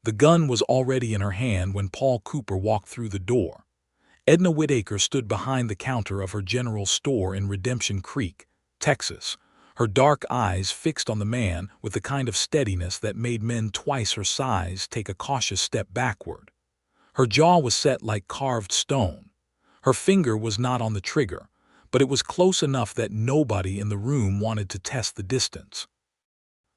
The gun was already in her hand when Paul Cooper walked through the door. Edna Whitaker stood behind the counter of her general store in Redemption Creek, Texas, her dark eyes fixed on the man with the kind of steadiness that made men twice her size take a cautious step backward. Her jaw was set like carved stone. Her finger was not on the trigger, but it was close enough that nobody in the room wanted to test the distance.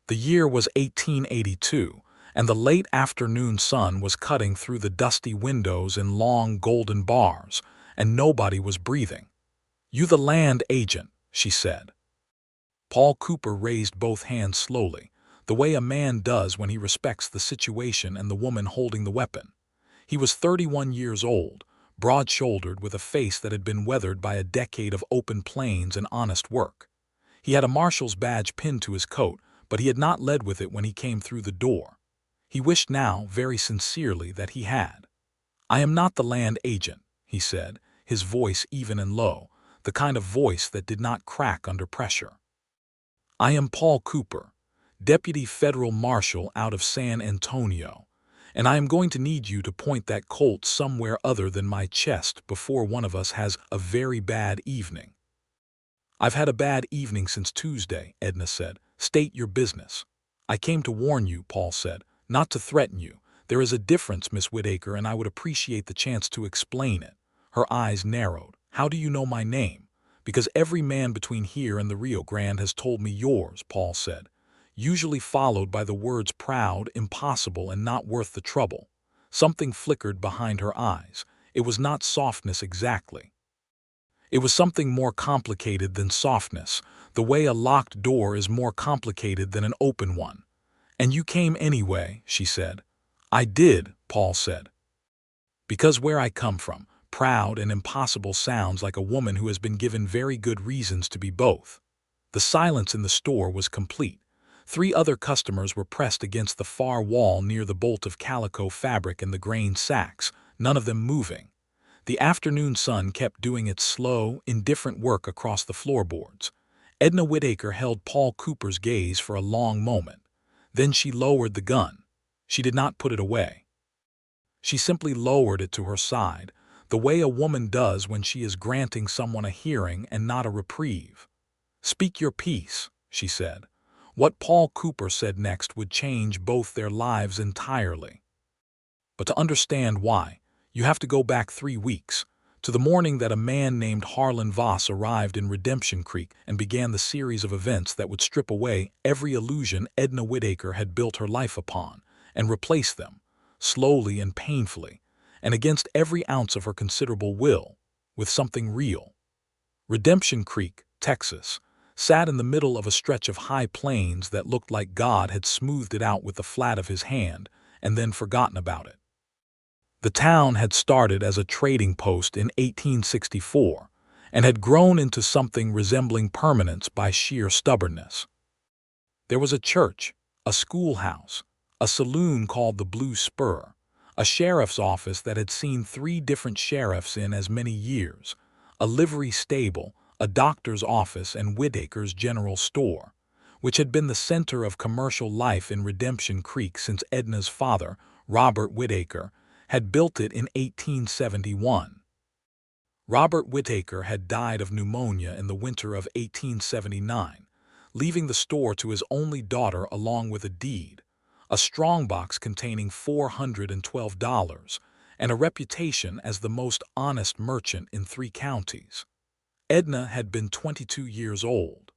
The year was 1882, and the late afternoon sun was cutting through the dusty windows in long golden bars, and nobody was breathing. "You the land agent," she said. Paul Cooper raised both hands slowly, the way a man does when he respects the situation and the woman holding the weapon. He was 31 years old, broad-shouldered with a face that had been weathered by a decade of open plains and honest work. He had a Marshal's badge pinned to his coat, but he had not led with it when he came through the door. He wished now, very sincerely, that he had. "I am not the land agent," he said, his voice even and low, the kind of voice that did not crack under pressure. "I am Paul Cooper, Deputy Federal Marshal out of San Antonio, and I am going to need you to point that Colt somewhere other than my chest before one of us has a very bad evening." "I've had a bad evening since Tuesday," Edna said. "State your business." "I came to warn you," Paul said, "not to threaten you. There is a difference, Miss Whitaker, and I would appreciate the chance to explain it." Her eyes narrowed. "How do you know my name?" "Because every man between here and the Rio Grande has told me yours," Paul said, usually followed by the words proud, impossible, and not worth the trouble. Something flickered behind her eyes. It was not softness exactly. It was something more complicated than softness, the way a locked door is more complicated than an open one. "And you came anyway," she said. "I did," Paul said. "Because where I come from, proud and impossible sounds like a woman who has been given very good reasons to be both." The silence in the store was complete. 3 other customers were pressed against the far wall near the bolt of calico fabric and the grain sacks, none of them moving. The afternoon sun kept doing its slow, indifferent work across the floorboards. Edna Whitaker held Paul Cooper's gaze for a long moment. Then she lowered the gun. She did not put it away. She simply lowered it to her side, the way a woman does when she is granting someone a hearing and not a reprieve. "Speak your piece," she said. What Paul Cooper said next would change both their lives entirely. But to understand why, you have to go back 3 weeks, to the morning that a man named Harlan Voss arrived in Redemption Creek and began the series of events that would strip away every illusion Edna Whitaker had built her life upon and replace them, slowly and painfully, and against every ounce of her considerable will, with something real. Redemption Creek, Texas, sat in the middle of a stretch of high plains that looked like God had smoothed it out with the flat of his hand and then forgotten about it. The town had started as a trading post in 1864 and had grown into something resembling permanence by sheer stubbornness. There was a church, a schoolhouse, a saloon called the Blue Spur, a sheriff's office that had seen 3 different sheriffs in as many years, a livery stable, a doctor's office, and Whitaker's general store, which had been the center of commercial life in Redemption Creek since Edna's father, Robert Whitaker, had built it in 1871. Robert Whitaker had died of pneumonia in the winter of 1879, leaving the store to his only daughter along with a deed, a strongbox containing $412, and a reputation as the most honest merchant in 3 counties. Edna had been 22 years old.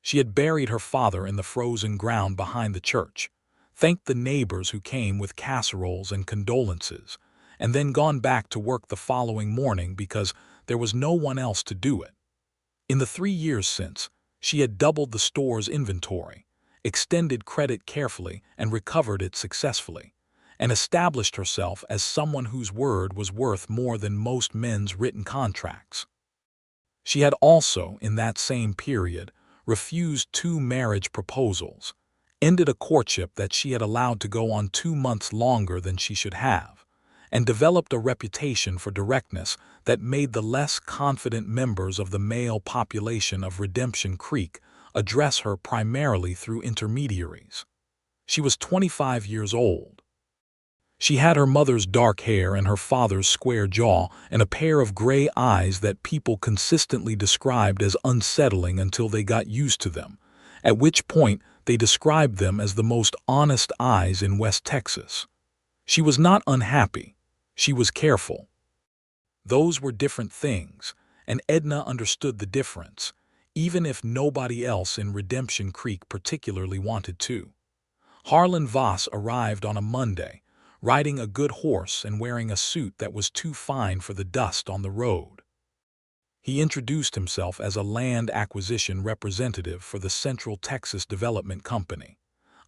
She had buried her father in the frozen ground behind the church, thanked the neighbors who came with casseroles and condolences, and then gone back to work the following morning because there was no one else to do it. In the 3 years since, she had doubled the store's inventory, extended credit carefully and recovered it successfully, and established herself as someone whose word was worth more than most men's written contracts. She had also, in that same period, refused 2 marriage proposals, ended a courtship that she had allowed to go on 2 months longer than she should have, and developed a reputation for directness that made the less confident members of the male population of Redemption Creek address her primarily through intermediaries. She was 25 years old. She had her mother's dark hair and her father's square jaw and a pair of gray eyes that people consistently described as unsettling until they got used to them, at which point they described them as the most honest eyes in West Texas. She was not unhappy. She was careful. Those were different things, and Edna understood the difference, even if nobody else in Redemption Creek particularly wanted to. Harlan Voss arrived on a Monday, riding a good horse and wearing a suit that was too fine for the dust on the road. He introduced himself as a land acquisition representative for the Central Texas Development Company,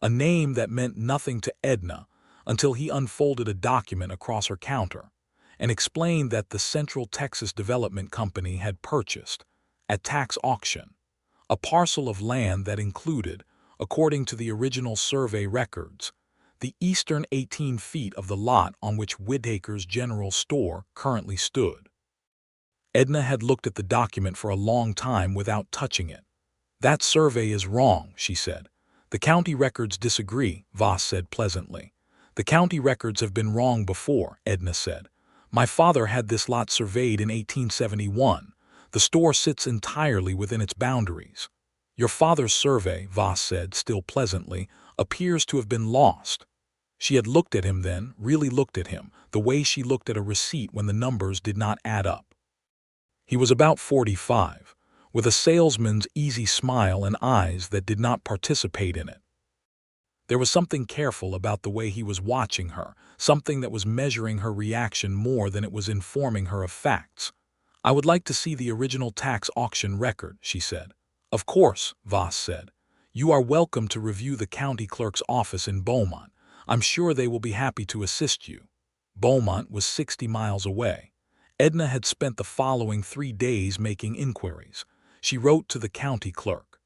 a name that meant nothing to Edna until he unfolded a document across her counter and explained that the Central Texas Development Company had purchased, at tax auction, a parcel of land that included, according to the original survey records, the eastern 18 feet of the lot on which Whitaker's General Store currently stood. Edna had looked at the document for a long time without touching it. "That survey is wrong," she said. "The county records disagree," Voss said pleasantly. "The county records have been wrong before," Edna said. "My father had this lot surveyed in 1871. The store sits entirely within its boundaries." "Your father's survey," Voss said, still pleasantly, "appears to have been lost." She had looked at him then, really looked at him, the way she looked at a receipt when the numbers did not add up. He was about 45, with a salesman's easy smile and eyes that did not participate in it. There was something careful about the way he was watching her, something that was measuring her reaction more than it was informing her of facts. "I would like to see the original tax auction record," she said. "Of course," Voss said. "You are welcome to review the county clerk's office in Beaumont. I'm sure they will be happy to assist you." Beaumont was 60 miles away. Edna had spent the following 3 days making inquiries. She wrote to the county clerk.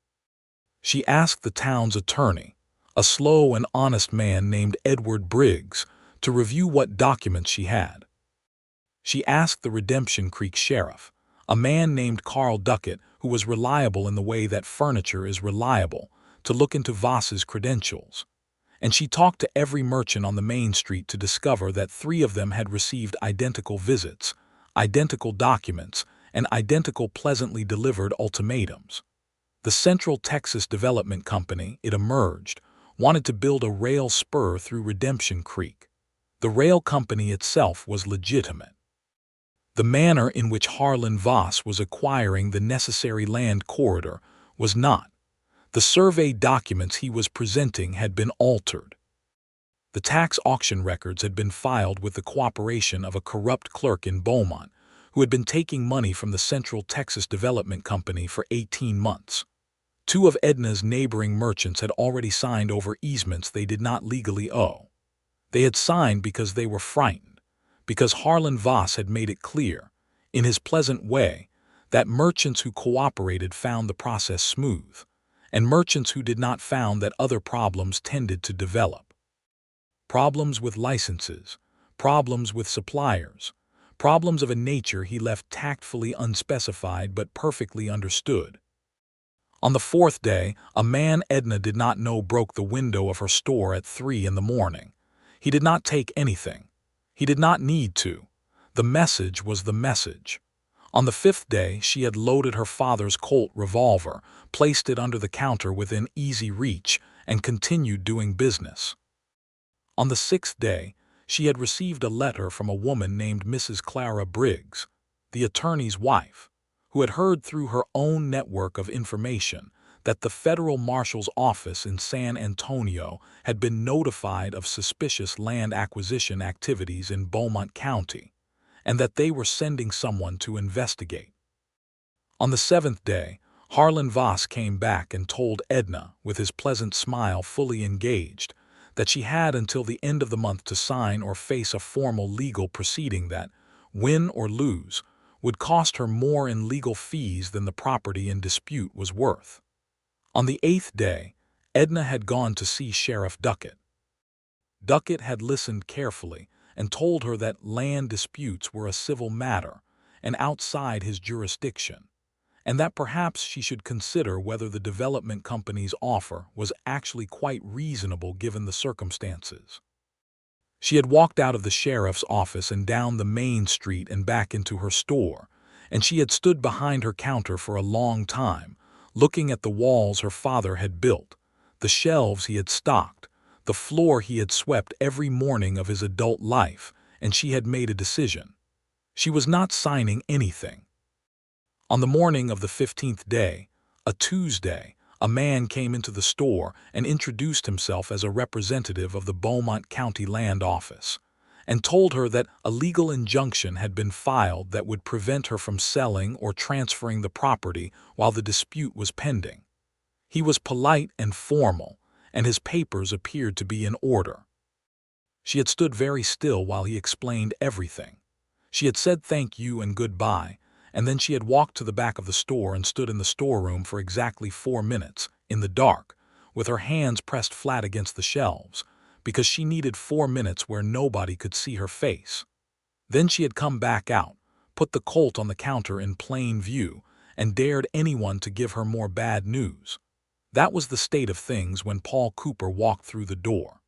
She asked the town's attorney, a slow and honest man named Edward Briggs, to review what documents she had. She asked the Redemption Creek sheriff, a man named Carl Duckett, who was reliable in the way that furniture is reliable, to look into Voss's credentials. And she talked to every merchant on the main street to discover that 3 of them had received identical visits, identical documents, and identical pleasantly delivered ultimatums. The Central Texas Development Company, it emerged, wanted to build a rail spur through Redemption Creek. The rail company itself was legitimate. The manner in which Harlan Voss was acquiring the necessary land corridor was not. The survey documents he was presenting had been altered. The tax auction records had been filed with the cooperation of a corrupt clerk in Beaumont who had been taking money from the Central Texas Development Company for 18 months. 2 of Edna's neighboring merchants had already signed over easements they did not legally owe. They had signed because they were frightened, because Harlan Voss had made it clear, in his pleasant way, that merchants who cooperated found the process smooth, and merchants who did not found that other problems tended to develop. Problems with licenses, problems with suppliers, problems of a nature he left tactfully unspecified but perfectly understood. On the 4th day, a man Edna did not know broke the window of her store at 3 in the morning. He did not take anything. He did not need to. The message was the message. On the 5th day, she had loaded her father's Colt revolver, placed it under the counter within easy reach, and continued doing business. On the 6th day, she had received a letter from a woman named Mrs. Clara Briggs, the attorney's wife, who had heard through her own network of information that the federal marshal's office in San Antonio had been notified of suspicious land acquisition activities in Beaumont County, and that they were sending someone to investigate. On the 7th day, Harlan Voss came back and told Edna, with his pleasant smile fully engaged, that she had until the end of the month to sign or face a formal legal proceeding that, win or lose, would cost her more in legal fees than the property in dispute was worth. On the 8th day, Edna had gone to see Sheriff Duckett. Duckett had listened carefully and told her that land disputes were a civil matter and outside his jurisdiction, and that perhaps she should consider whether the development company's offer was actually quite reasonable given the circumstances. She had walked out of the sheriff's office and down the main street and back into her store, and she had stood behind her counter for a long time, looking at the walls her father had built, the shelves he had stocked, the floor he had swept every morning of his adult life, and she had made a decision. She was not signing anything. On the morning of the 15th day, a Tuesday, a man came into the store and introduced himself as a representative of the Beaumont County Land Office, and told her that a legal injunction had been filed that would prevent her from selling or transferring the property while the dispute was pending. He was polite and formal, and his papers appeared to be in order. She had stood very still while he explained everything. She had said thank you and goodbye, and then she had walked to the back of the store and stood in the storeroom for exactly 4 minutes, in the dark, with her hands pressed flat against the shelves, because she needed 4 minutes where nobody could see her face. Then she had come back out, put the Colt on the counter in plain view, and dared anyone to give her more bad news. That was the state of things when Paul Cooper walked through the door.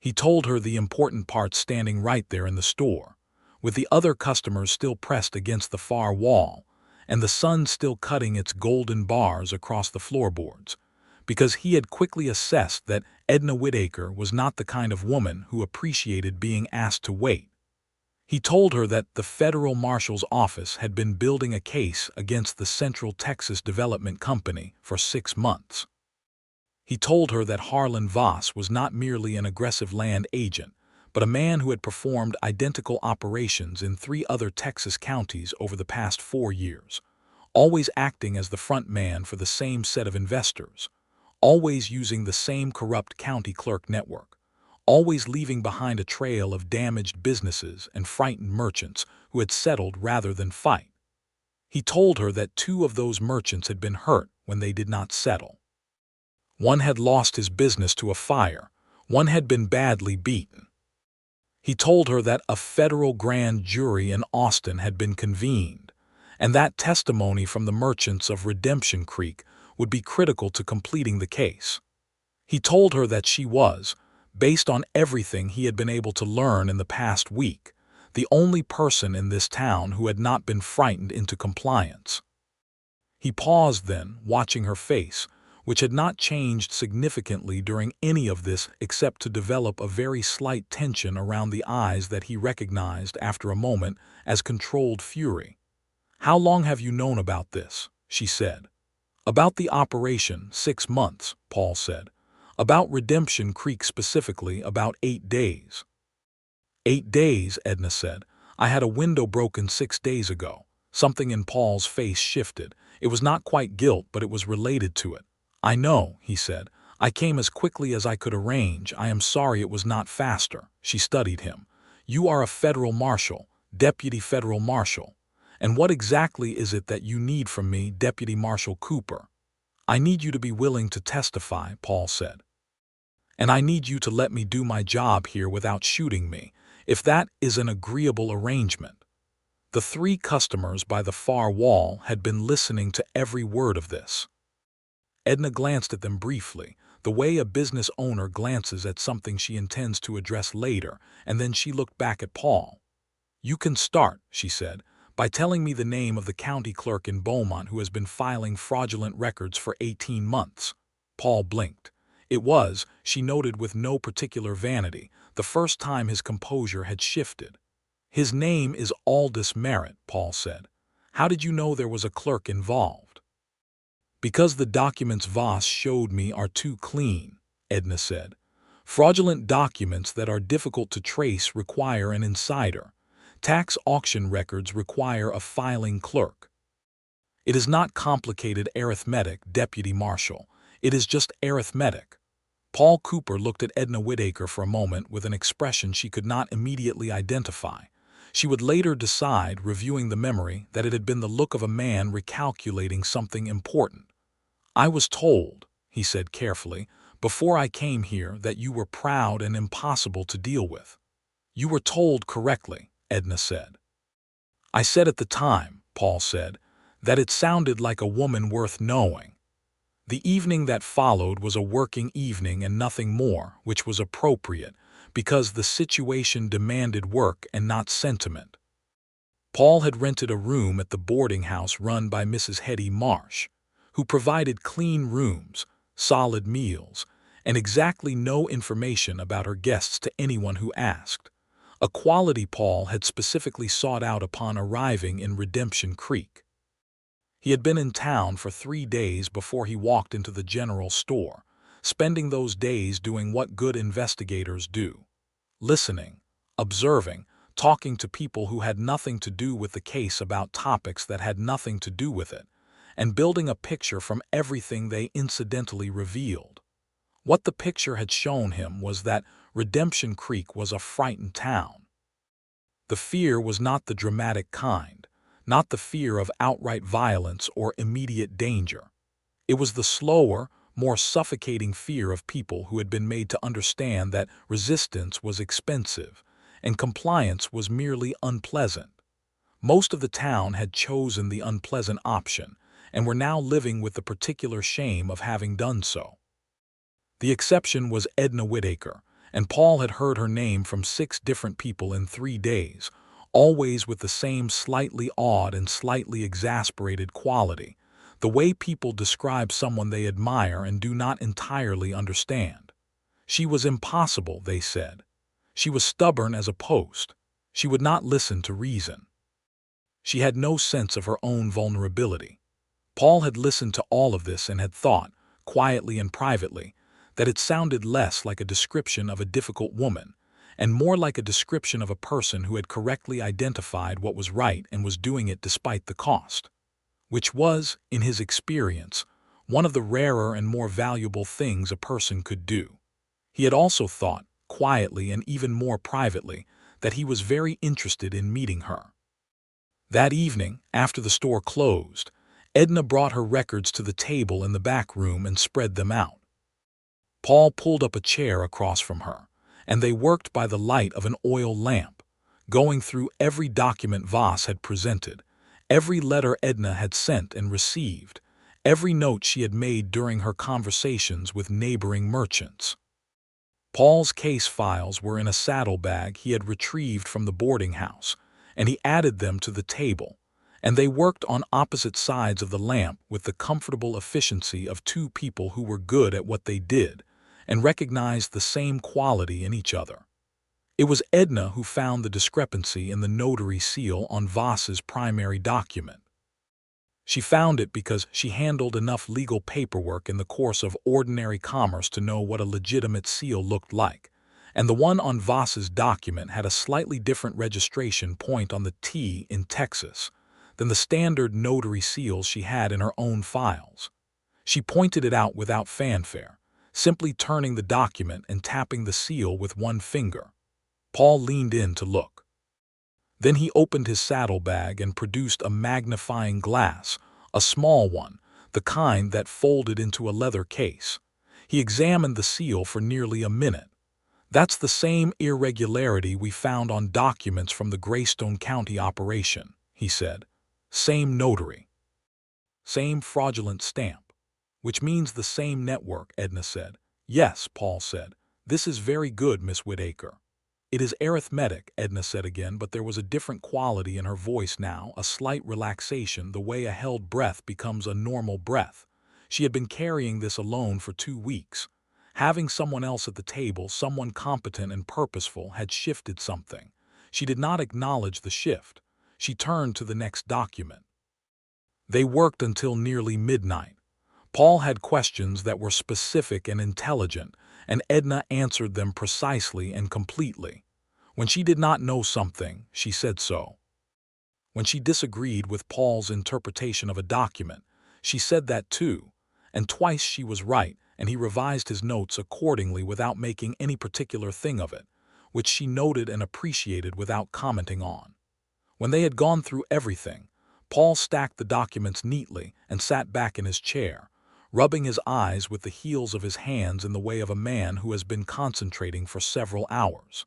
He told her the important part standing right there in the store, with the other customers still pressed against the far wall, and the sun still cutting its golden bars across the floorboards, because he had quickly assessed that Edna Whitaker was not the kind of woman who appreciated being asked to wait. He told her that the federal marshal's office had been building a case against the Central Texas Development Company for 6 months. He told her that Harlan Voss was not merely an aggressive land agent, but a man who had performed identical operations in 3 other Texas counties over the past 4 years, always acting as the front man for the same set of investors, always using the same corrupt county clerk network, always leaving behind a trail of damaged businesses and frightened merchants who had settled rather than fight. He told her that 2 of those merchants had been hurt when they did not settle. One had lost his business to a fire, one had been badly beaten. He told her that a federal grand jury in Austin had been convened, and that testimony from the merchants of Redemption Creek would be critical to completing the case. He told her that she was, based on everything he had been able to learn in the past week, the only person in this town who had not been frightened into compliance. He paused then, watching her face, which had not changed significantly during any of this except to develop a very slight tension around the eyes that he recognized after a moment as controlled fury. "How long have you known about this?" she said. "About the operation, 6 months," Paul said. "About Redemption Creek specifically, about 8 days. 8 days, Edna said. "I had a window broken 6 days ago." Something in Paul's face shifted. It was not quite guilt, but it was related to it. "I know," he said. "I came as quickly as I could arrange. I am sorry it was not faster." She studied him. "You are a federal marshal, deputy federal marshal. And what exactly is it that you need from me, Deputy Marshal Cooper?" "I need you to be willing to testify," Paul said. "And I need you to let me do my job here without shooting me, if that is an agreeable arrangement." The 3 customers by the far wall had been listening to every word of this. Edna glanced at them briefly, the way a business owner glances at something she intends to address later, and then she looked back at Paul. "You can start," she said, "by telling me the name of the county clerk in Beaumont who has been filing fraudulent records for 18 months. Paul blinked. It was, she noted with no particular vanity, the first time his composure had shifted. "His name is Aldous Merritt," Paul said. "How did you know there was a clerk involved?" "Because the documents Voss showed me are too clean," Edna said. "Fraudulent documents that are difficult to trace require an insider. Tax auction records require a filing clerk. It is not complicated arithmetic, Deputy Marshal. It is just arithmetic." Paul Cooper looked at Edna Whitaker for a moment with an expression she could not immediately identify. She would later decide, reviewing the memory, that it had been the look of a man recalculating something important. "I was told," he said carefully, "before I came here that you were proud and impossible to deal with." "You were told correctly," Edna said. "I said at the time," Paul said, "that it sounded like a woman worth knowing." The evening that followed was a working evening and nothing more, which was appropriate, because the situation demanded work and not sentiment. Paul had rented a room at the boarding house run by Mrs. Hetty Marsh, who provided clean rooms, solid meals, and exactly no information about her guests to anyone who asked, a quality Paul had specifically sought out upon arriving in Redemption Creek. He had been in town for 3 days before he walked into the general store, spending those days doing what good investigators do: listening, observing, talking to people who had nothing to do with the case about topics that had nothing to do with it, and building a picture from everything they incidentally revealed. What the picture had shown him was that Redemption Creek was a frightened town. The fear was not the dramatic kind, not the fear of outright violence or immediate danger. It was the slower, more suffocating fear of people who had been made to understand that resistance was expensive and compliance was merely unpleasant. Most of the town had chosen the unpleasant option and were now living with the particular shame of having done so. The exception was Edna Whitaker, and Paul had heard her name from 6 different people in 3 days, always with the same slightly awed and slightly exasperated quality, the way people describe someone they admire and do not entirely understand. She was impossible, they said. She was stubborn as a post. She would not listen to reason. She had no sense of her own vulnerability. Paul had listened to all of this and had thought, quietly and privately, that it sounded less like a description of a difficult woman and more like a description of a person who had correctly identified what was right and was doing it despite the cost, which was, in his experience, one of the rarer and more valuable things a person could do. He had also thought, quietly and even more privately, that he was very interested in meeting her. That evening, after the store closed, Edna brought her records to the table in the back room and spread them out. Paul pulled up a chair across from her, and they worked by the light of an oil lamp, going through every document Voss had presented, every letter Edna had sent and received, every note she had made during her conversations with neighboring merchants. Paul's case files were in a saddlebag he had retrieved from the boarding house, and he added them to the table, and they worked on opposite sides of the lamp with the comfortable efficiency of 2 people who were good at what they did and recognized the same quality in each other. It was Edna who found the discrepancy in the notary seal on Voss's primary document. She found it because she handled enough legal paperwork in the course of ordinary commerce to know what a legitimate seal looked like, and the one on Voss's document had a slightly different registration point on the T in Texas than the standard notary seals she had in her own files. She pointed it out without fanfare, simply turning the document and tapping the seal with one finger. Paul leaned in to look. Then he opened his saddlebag and produced a magnifying glass, a small one, the kind that folded into a leather case. He examined the seal for nearly a minute. "That's the same irregularity we found on documents from the Greystone County operation," he said. "Same notary. Same fraudulent stamp." "Which means the same network," Edna said. "Yes," Paul said. "This is very good, Miss Whitaker." "It is arithmetic," Edna said again, but there was a different quality in her voice now, a slight relaxation, the way a held breath becomes a normal breath. She had been carrying this alone for 2 weeks. Having someone else at the table, someone competent and purposeful, had shifted something. She did not acknowledge the shift. She turned to the next document. They worked until nearly midnight. Paul had questions that were specific and intelligent, and Edna answered them precisely and completely. When she did not know something, she said so. When she disagreed with Paul's interpretation of a document, she said that too, and twice she was right, and he revised his notes accordingly without making any particular thing of it, which she noted and appreciated without commenting on. When they had gone through everything, Paul stacked the documents neatly and sat back in his chair, rubbing his eyes with the heels of his hands in the way of a man who has been concentrating for several hours.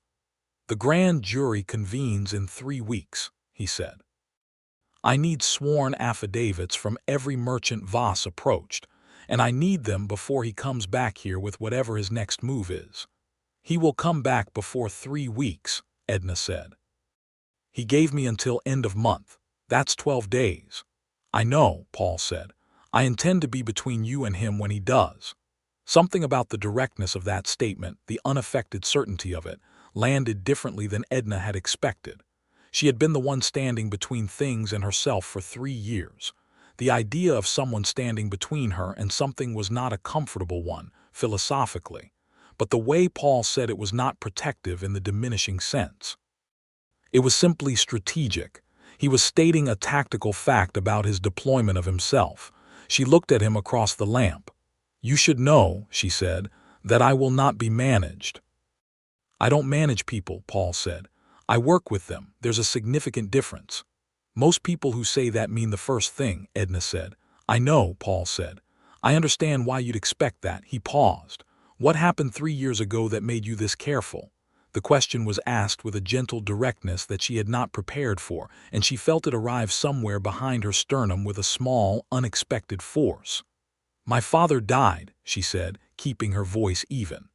"The grand jury convenes in 3 weeks, he said. "I need sworn affidavits from every merchant Voss approached, and I need them before he comes back here with whatever his next move is. "He will come back before 3 weeks," Edna said. "He gave me until end of month. That's 12 days. "I know," Paul said. "I intend to be between you and him when he does." Something about the directness of that statement, the unaffected certainty of it, landed differently than Edna had expected. She had been the one standing between things and herself for 3 years. The idea of someone standing between her and something was not a comfortable one, philosophically. But the way Paul said it was not protective in the diminishing sense. It was simply strategic. He was stating a tactical fact about his deployment of himself. She looked at him across the lamp. "You should know," she said, "that I will not be managed." "I don't manage people," Paul said. "I work with them. There's a significant difference." "Most people who say that mean the first thing," Edna said. "I know," Paul said. "I understand why you'd expect that." He paused. "What happened 3 years ago that made you this careful?" The question was asked with a gentle directness that she had not prepared for, and she felt it arrive somewhere behind her sternum with a small, unexpected force. "My father died," she said, keeping her voice even.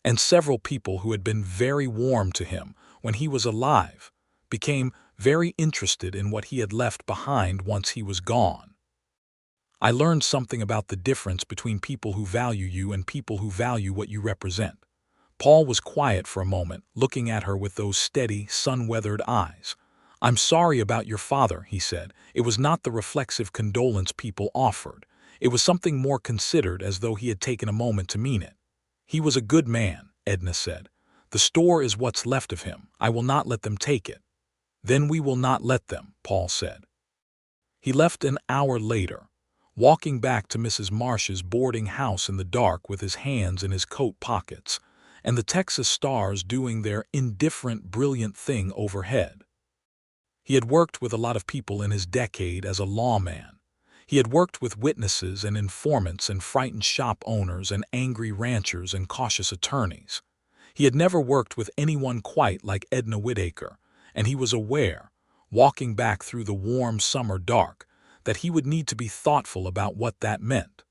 "And several people who had been very warm to him when he was alive became very interested in what he had left behind once he was gone. I learned something about the difference between people who value you and people who value what you represent." Paul was quiet for a moment, looking at her with those steady, sun-weathered eyes. "I'm sorry about your father," he said. It was not the reflexive condolence people offered. It was something more considered, as though he had taken a moment to mean it. "He was a good man," Edna said. "The store is what's left of him. I will not let them take it." "Then we will not let them," Paul said. He left an hour later, walking back to Mrs. Marsh's boarding house in the dark with his hands in his coat pockets, and the Texas stars doing their indifferent, brilliant thing overhead. He had worked with a lot of people in his decade as a lawman. He had worked with witnesses and informants and frightened shop owners and angry ranchers and cautious attorneys. He had never worked with anyone quite like Edna Whitaker, and he was aware, walking back through the warm summer dark, that he would need to be thoughtful about what that meant.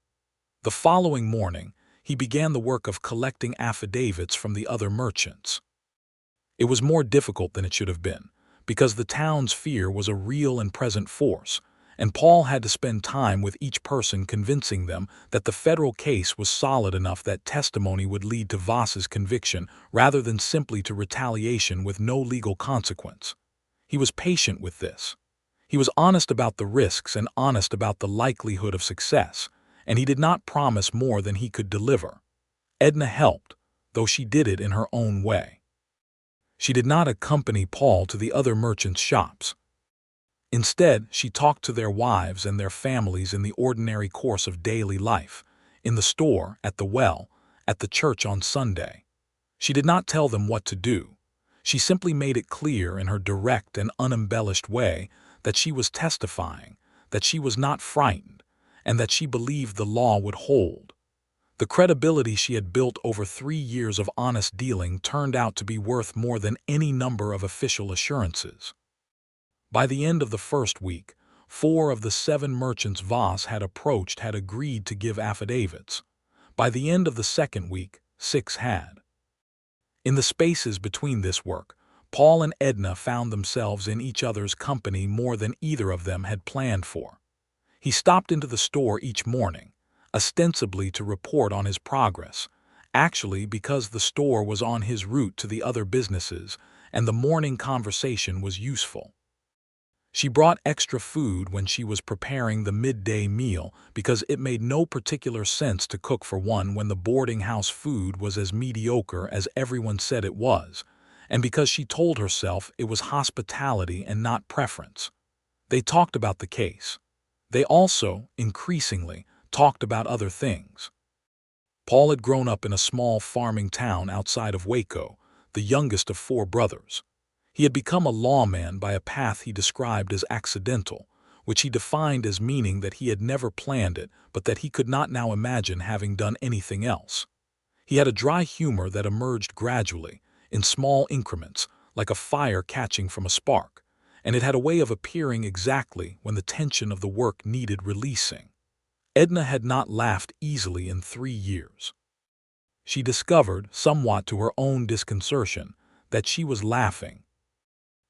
The following morning, he began the work of collecting affidavits from the other merchants. It was more difficult than it should have been, because the town's fear was a real and present force, and Paul had to spend time with each person convincing them that the federal case was solid enough that testimony would lead to Voss's conviction rather than simply to retaliation with no legal consequence. He was patient with this. He was honest about the risks and honest about the likelihood of success, and he did not promise more than he could deliver. Edna helped, though she did it in her own way. She did not accompany Paul to the other merchants' shops. Instead, she talked to their wives and their families in the ordinary course of daily life, in the store, at the well, at the church on Sunday. She did not tell them what to do. She simply made it clear in her direct and unembellished way that she was testifying, that she was not frightened, and that she believed the law would hold. The credibility she had built over 3 years of honest dealing turned out to be worth more than any number of official assurances. By the end of the first week, 4 of the 7 merchants Voss had approached had agreed to give affidavits. By the end of the second week, 6 had. In the spaces between this work, Paul and Edna found themselves in each other's company more than either of them had planned for. He stopped into the store each morning, ostensibly to report on his progress, actually because the store was on his route to the other businesses and the morning conversation was useful. She brought extra food when she was preparing the midday meal because it made no particular sense to cook for one when the boarding house food was as mediocre as everyone said it was, and because she told herself it was hospitality and not preference. They talked about the case. They also, increasingly, talked about other things. Paul had grown up in a small farming town outside of Waco, the youngest of 4 brothers. He had become a lawman by a path he described as accidental, which he defined as meaning that he had never planned it, but that he could not now imagine having done anything else. He had a dry humor that emerged gradually, in small increments, like a fire catching from a spark, and it had a way of appearing exactly when the tension of the work needed releasing. Edna had not laughed easily in 3 years. She discovered, somewhat to her own disconcertion, that she was laughing.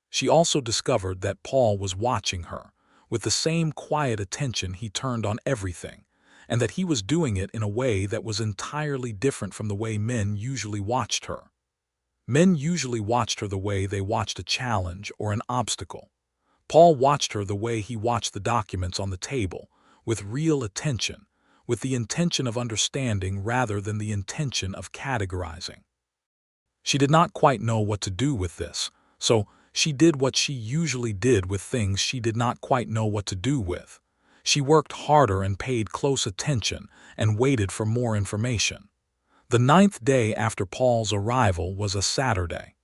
She also discovered that Paul was watching her, with the same quiet attention he turned on everything, and that he was doing it in a way that was entirely different from the way men usually watched her. Men usually watched her the way they watched a challenge or an obstacle. Paul watched her the way he watched the documents on the table, with real attention, with the intention of understanding rather than the intention of categorizing. She did not quite know what to do with this, so she did what she usually did with things she did not quite know what to do with. She worked harder and paid close attention and waited for more information. The 9th day after Paul's arrival was a Saturday.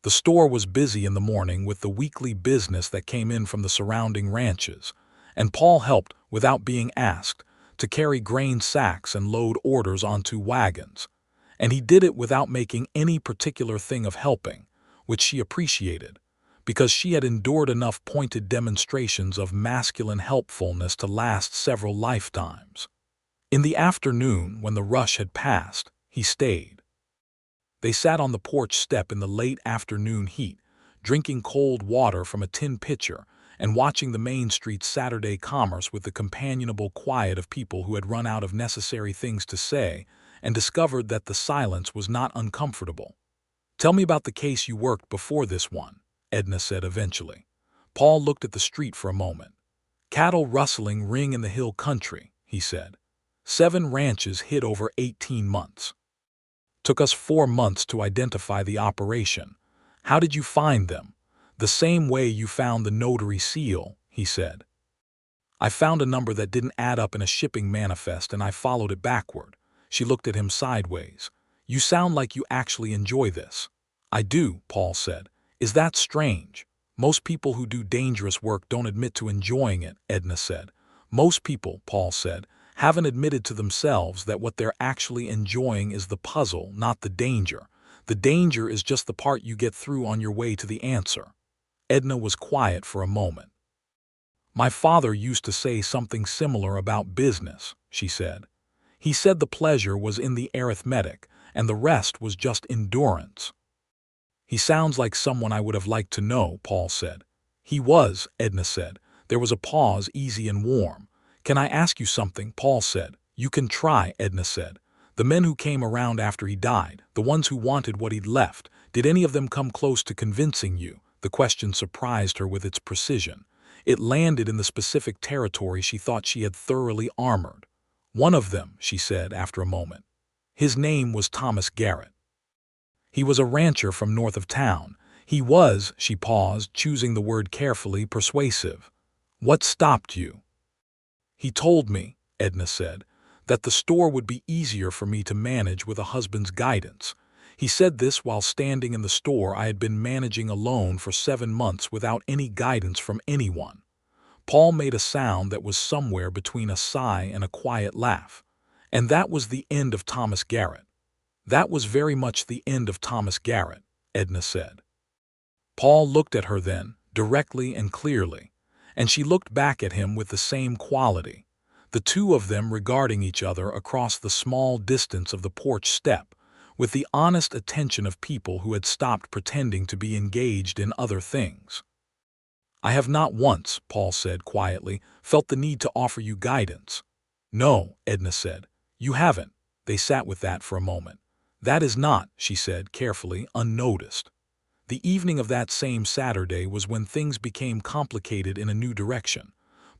The store was busy in the morning with the weekly business that came in from the surrounding ranches, and Paul helped, without being asked, to carry grain sacks and load orders onto wagons. And he did it without making any particular thing of helping, which she appreciated, because she had endured enough pointed demonstrations of masculine helpfulness to last several lifetimes. In the afternoon, when the rush had passed, he stayed. They sat on the porch step in the late afternoon heat, drinking cold water from a tin pitcher and watching the Main Street Saturday commerce with the companionable quiet of people who had run out of necessary things to say and discovered that the silence was not uncomfortable. "Tell me about the case you worked before this one," Edna said eventually. Paul looked at the street for a moment. "Cattle rustling ring in the hill country," he said. "7 ranches hit over 18 months. Took us 4 months to identify the operation. How did you find them?" "The same way you found the notary seal," he said. "I found a number that didn't add up in a shipping manifest and I followed it backward." She looked at him sideways. "You sound like you actually enjoy this." "I do," Paul said. "Is that strange?" "Most people who do dangerous work don't admit to enjoying it," Edna said. "Most people," Paul said, "haven't admitted to themselves that what they're actually enjoying is the puzzle, not the danger. The danger is just the part you get through on your way to the answer." Edna was quiet for a moment. "My father used to say something similar about business," she said. "He said the pleasure was in the arithmetic, and the rest was just endurance." "He sounds like someone I would have liked to know," Paul said. "He was," Edna said. There was a pause, easy and warm. "Can I ask you something?" Paul said. "You can try," Edna said. "The men who came around after he died, the ones who wanted what he'd left, did any of them come close to convincing you?" The question surprised her with its precision. It landed in the specific territory she thought she had thoroughly armored. "One of them," she said after a moment. "His name was Thomas Garrett. He was a rancher from north of town. He was," she paused, choosing the word carefully, "persuasive." "What stopped you?" "He told me," Edna said, "that the store would be easier for me to manage with a husband's guidance. He said this while standing in the store I had been managing alone for 7 months without any guidance from anyone." Paul made a sound that was somewhere between a sigh and a quiet laugh. "And that was the end of Thomas Garrett." "That was very much the end of Thomas Garrett," Edna said. Paul looked at her then, directly and clearly, and she looked back at him with the same quality, the two of them regarding each other across the small distance of the porch step, with the honest attention of people who had stopped pretending to be engaged in other things. "I have not once," Paul said quietly, "felt the need to offer you guidance." "No," Edna said, "you haven't." They sat with that for a moment. "That is not," she said carefully, "unnoticed." The evening of that same Saturday was when things became complicated in a new direction.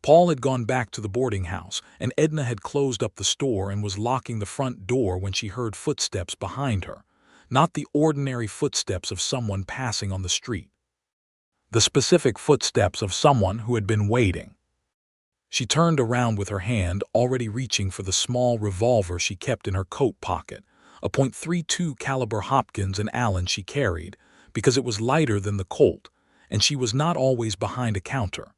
Paul had gone back to the boarding house, and Edna had closed up the store and was locking the front door when she heard footsteps behind her. Not the ordinary footsteps of someone passing on the street. The specific footsteps of someone who had been waiting. She turned around with her hand already reaching for the small revolver she kept in her coat pocket, a .32 caliber Hopkins & Allen she carried, because it was lighter than the Colt, and she was not always behind a counter.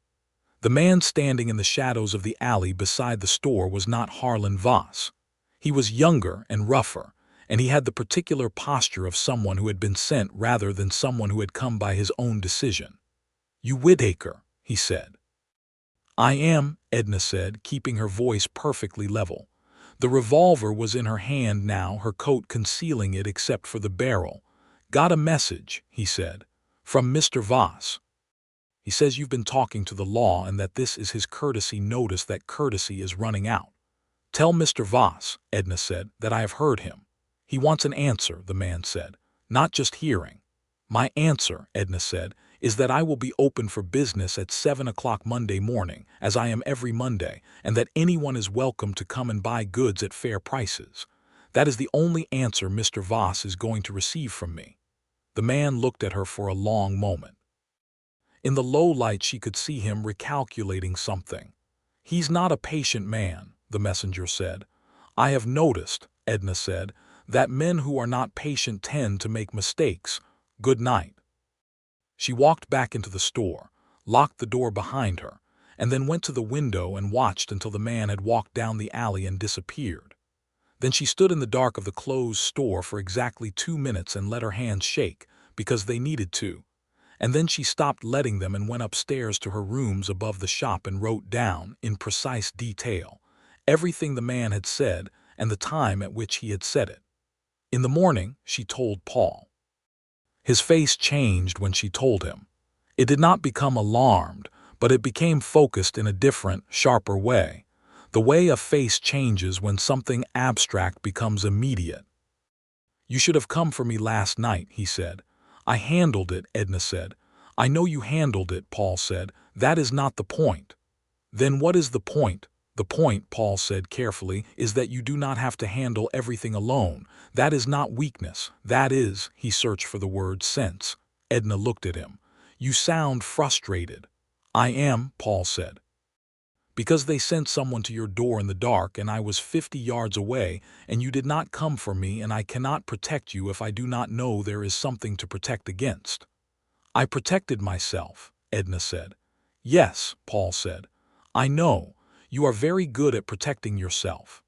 The man standing in the shadows of the alley beside the store was not Harlan Voss. He was younger and rougher, and he had the particular posture of someone who had been sent rather than someone who had come by his own decision. "You Whitaker," he said. "I am," Edna said, keeping her voice perfectly level. The revolver was in her hand now, her coat concealing it except for the barrel. "Got a message," he said. "From Mr. Voss. He says you've been talking to the law and that this is his courtesy notice, that courtesy is running out." "Tell Mr. Voss," Edna said, "that I have heard him." "He wants an answer," the man said, "not just hearing." "My answer," Edna said, "is that I will be open for business at 7 o'clock Monday morning, as I am every Monday, and that anyone is welcome to come and buy goods at fair prices. That is the only answer Mr. Voss is going to receive from me." The man looked at her for a long moment. In the low light she could see him recalculating something. "He's not a patient man," the messenger said. "I have noticed," Edna said, "that men who are not patient tend to make mistakes. Good night." She walked back into the store, locked the door behind her, and then went to the window and watched until the man had walked down the alley and disappeared. Then she stood in the dark of the closed store for exactly 2 minutes and let her hands shake, because they needed to. And then she stopped letting them and went upstairs to her rooms above the shop and wrote down, in precise detail, everything the man had said and the time at which he had said it. In the morning, she told Paul. His face changed when she told him. It did not become alarmed, but it became focused in a different, sharper way. The way a face changes when something abstract becomes immediate. "You should have come for me last night," he said. "I handled it," Edna said. "I know you handled it," Paul said. "That is not the point." "Then what is the point?" "The point," Paul said carefully, "is that you do not have to handle everything alone. That is not weakness. That is," he searched for the word, "sense." Edna looked at him. "You sound frustrated." "I am," Paul said. "Because they sent someone to your door in the dark and I was 50 yards away and you did not come for me, and I cannot protect you if I do not know there is something to protect against." "I protected myself," Edna said. "Yes," Paul said. "I know. You are very good at protecting yourself.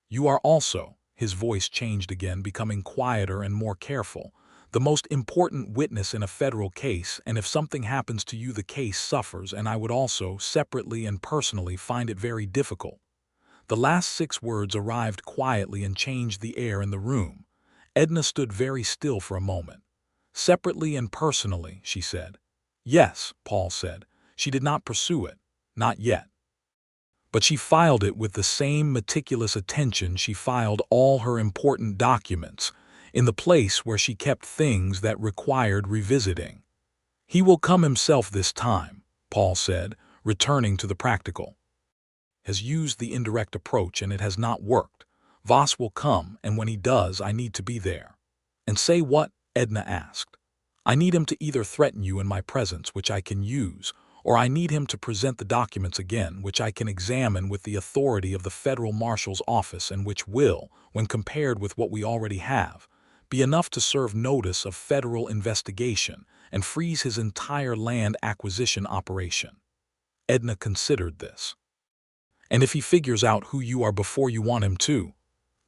You are also," his voice changed again, becoming quieter and more careful, "the most important witness in a federal case, and if something happens to you the case suffers, and I would also, separately and personally, find it very difficult." The last 6 words arrived quietly and changed the air in the room. Edna stood very still for a moment. "Separately and personally," she said. "Yes," Paul said. She did not pursue it. Not yet. But she filed it with the same meticulous attention she filed all her important documents, in the place where she kept things that required revisiting. "He will come himself this time," Paul said, returning to the practical. "Has used the indirect approach and it has not worked. Voss will come, and when he does, I need to be there." "And say what?" Edna asked. "I need him to either threaten you in my presence, which I can use, or I need him to present the documents again, which I can examine with the authority of the federal marshal's office and which will, when compared with what we already have, be enough to serve notice of federal investigation and freeze his entire land acquisition operation." Edna considered this. "And if he figures out who you are before you want him to?"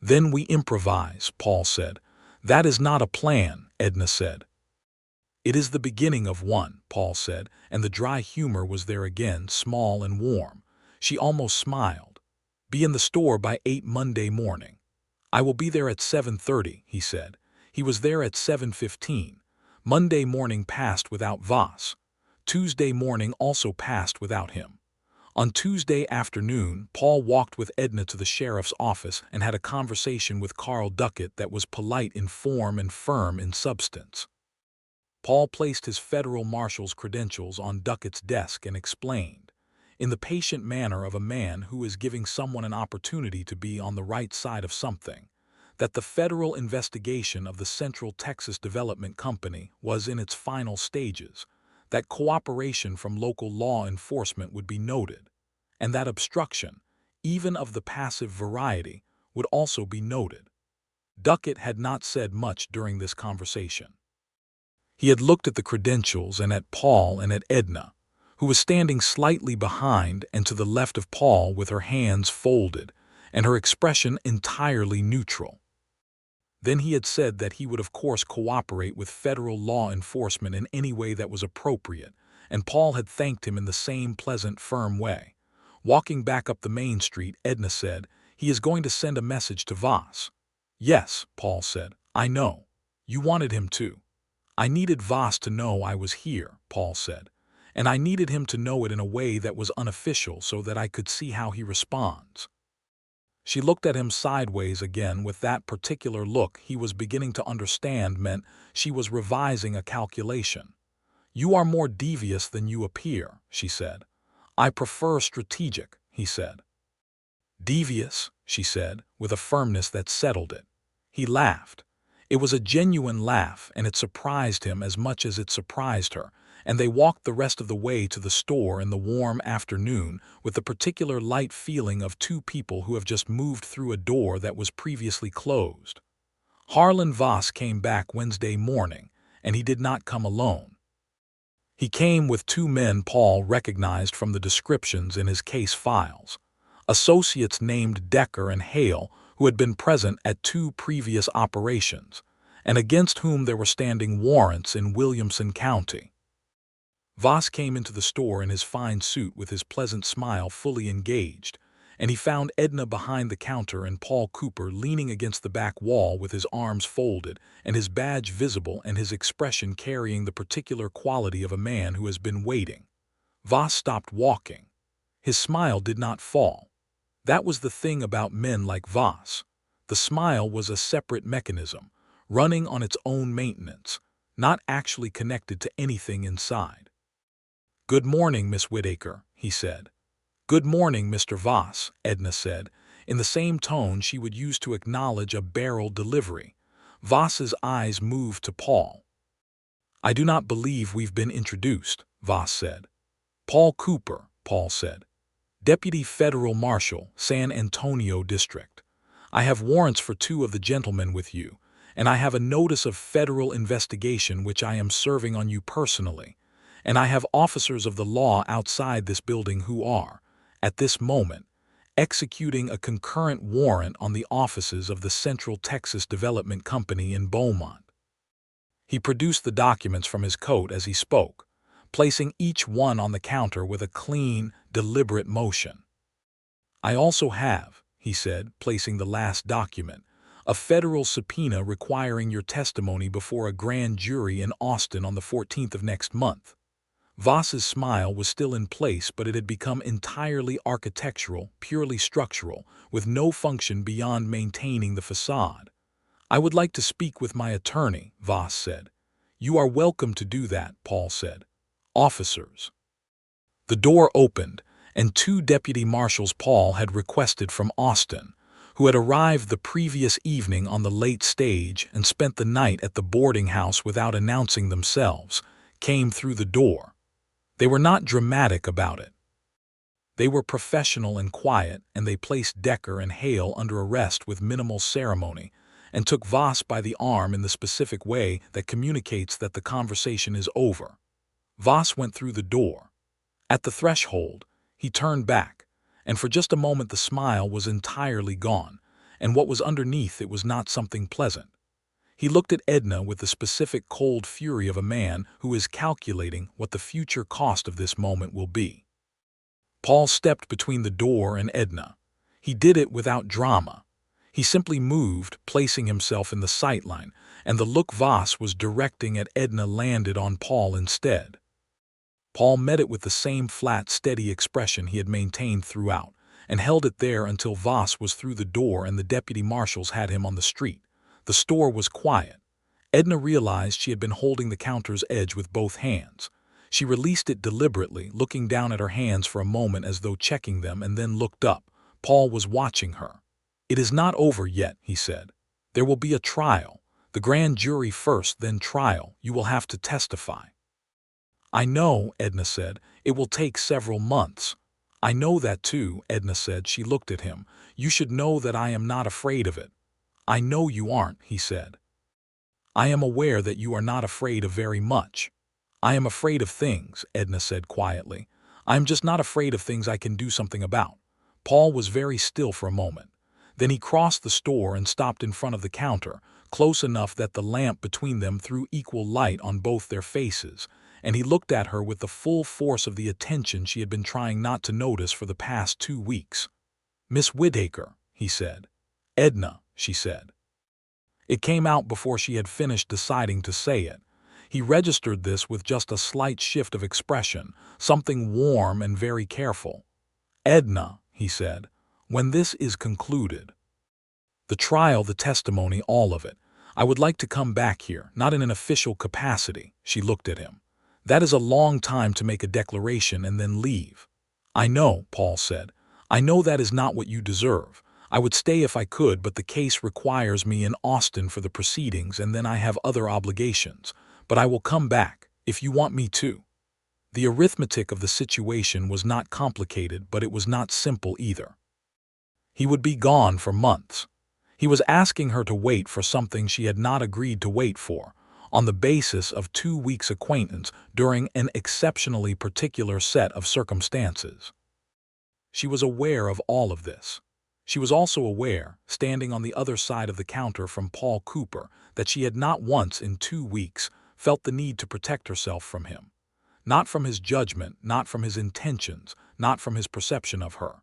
"Then we improvise," Paul said. "That is not a plan," Edna said. "It is the beginning of one," Paul said, and the dry humor was there again, small and warm. She almost smiled. "Be in the store by 8 Monday morning." "I will be there at 7:30, he said. He was there at 7:15. Monday morning passed without Voss. Tuesday morning also passed without him. On Tuesday afternoon, Paul walked with Edna to the sheriff's office and had a conversation with Carl Duckett that was polite in form and firm in substance. Paul placed his federal marshal's credentials on Duckett's desk and explained, in the patient manner of a man who is giving someone an opportunity to be on the right side of something, that the federal investigation of the Central Texas Development Company was in its final stages, that cooperation from local law enforcement would be noted, and that obstruction, even of the passive variety, would also be noted. Duckett had not said much during this conversation. He had looked at the credentials and at Paul and at Edna, who was standing slightly behind and to the left of Paul with her hands folded and her expression entirely neutral. Then he had said that he would of course cooperate with federal law enforcement in any way that was appropriate, and Paul had thanked him in the same pleasant, firm way. Walking back up the main street, Edna said, He is going to send a message to Voss. Yes, Paul said. I know. You wanted him to. I needed Voss to know I was here, Paul said. And I needed him to know it in a way that was unofficial so that I could see how he responds. She looked at him sideways again with that particular look he was beginning to understand meant she was revising a calculation. You are more devious than you appear, she said. I prefer strategic, he said. Devious, she said, with a firmness that settled it. He laughed. It was a genuine laugh, and it surprised him as much as it surprised her, and they walked the rest of the way to the store in the warm afternoon with the particular light feeling of two people who have just moved through a door that was previously closed. Harlan Voss came back Wednesday morning, and he did not come alone. He came with two men Paul recognized from the descriptions in his case files. Associates named Decker and Hale, who had been present at two previous operations, and against whom there were standing warrants in Williamson County. Voss came into the store in his fine suit with his pleasant smile fully engaged, and he found Edna behind the counter and Paul Cooper leaning against the back wall with his arms folded and his badge visible and his expression carrying the particular quality of a man who has been waiting. Voss stopped walking. His smile did not fall. That was the thing about men like Voss. The smile was a separate mechanism, running on its own maintenance, not actually connected to anything inside. Good morning, Miss Whitaker, he said. Good morning, Mr. Voss, Edna said, in the same tone she would use to acknowledge a barrel delivery. Voss's eyes moved to Paul. I do not believe we've been introduced, Voss said. Paul Cooper, Paul said. Deputy Federal Marshal, San Antonio District. I have warrants for two of the gentlemen with you, and I have a notice of federal investigation which I am serving on you personally, and I have officers of the law outside this building who are, at this moment, executing a concurrent warrant on the offices of the Central Texas Development Company in Beaumont. He produced the documents from his coat as he spoke, placing each one on the counter with a clean, deliberate motion. I also have, he said, placing the last document, a federal subpoena requiring your testimony before a grand jury in Austin on the 14th of next month. Voss's smile was still in place, but it had become entirely architectural, purely structural, with no function beyond maintaining the facade. I would like to speak with my attorney, Voss said. You are welcome to do that, Paul said. Officers. The door opened, and two deputy marshals Paul had requested from Austin, who had arrived the previous evening on the late stage and spent the night at the boarding house without announcing themselves, came through the door. They were not dramatic about it. They were professional and quiet, and they placed Decker and Hale under arrest with minimal ceremony, and took Voss by the arm in the specific way that communicates that the conversation is over. Voss went through the door. At the threshold, he turned back, and for just a moment the smile was entirely gone, and what was underneath it was not something pleasant. He looked at Edna with the specific cold fury of a man who is calculating what the future cost of this moment will be. Paul stepped between the door and Edna. He did it without drama. He simply moved, placing himself in the sightline, and the look Voss was directing at Edna landed on Paul instead. Paul met it with the same flat, steady expression he had maintained throughout, and held it there until Voss was through the door and the deputy marshals had him on the street. The store was quiet. Edna realized she had been holding the counter's edge with both hands. She released it deliberately, looking down at her hands for a moment as though checking them, and then looked up. Paul was watching her. It is not over yet, he said. There will be a trial. The grand jury first, then trial. You will have to testify. I know, Edna said. It will take several months. I know that too, Edna said. She looked at him. You should know that I am not afraid of it. I know you aren't, he said. I am aware that you are not afraid of very much. I am afraid of things, Edna said quietly. I am just not afraid of things I can do something about. Paul was very still for a moment. Then he crossed the store and stopped in front of the counter, close enough that the lamp between them threw equal light on both their faces, and he looked at her with the full force of the attention she had been trying not to notice for the past 2 weeks. Miss Whitaker, he said. Edna, she said. It came out before she had finished deciding to say it. He registered this with just a slight shift of expression, something warm and very careful. Edna, he said, when this is concluded, the trial, the testimony, all of it, I would like to come back here, not in an official capacity. She looked at him. That is a long time to make a declaration and then leave. I know, Paul said. I know that is not what you deserve. I would stay if I could, but the case requires me in Austin for the proceedings, and then I have other obligations. But I will come back, if you want me to. The arithmetic of the situation was not complicated, but it was not simple either. He would be gone for months. He was asking her to wait for something she had not agreed to wait for, on the basis of 2 weeks' acquaintance during an exceptionally particular set of circumstances. She was aware of all of this. She was also aware, standing on the other side of the counter from Paul Cooper, that she had not once in 2 weeks felt the need to protect herself from him. Not from his judgment, not from his intentions, not from his perception of her.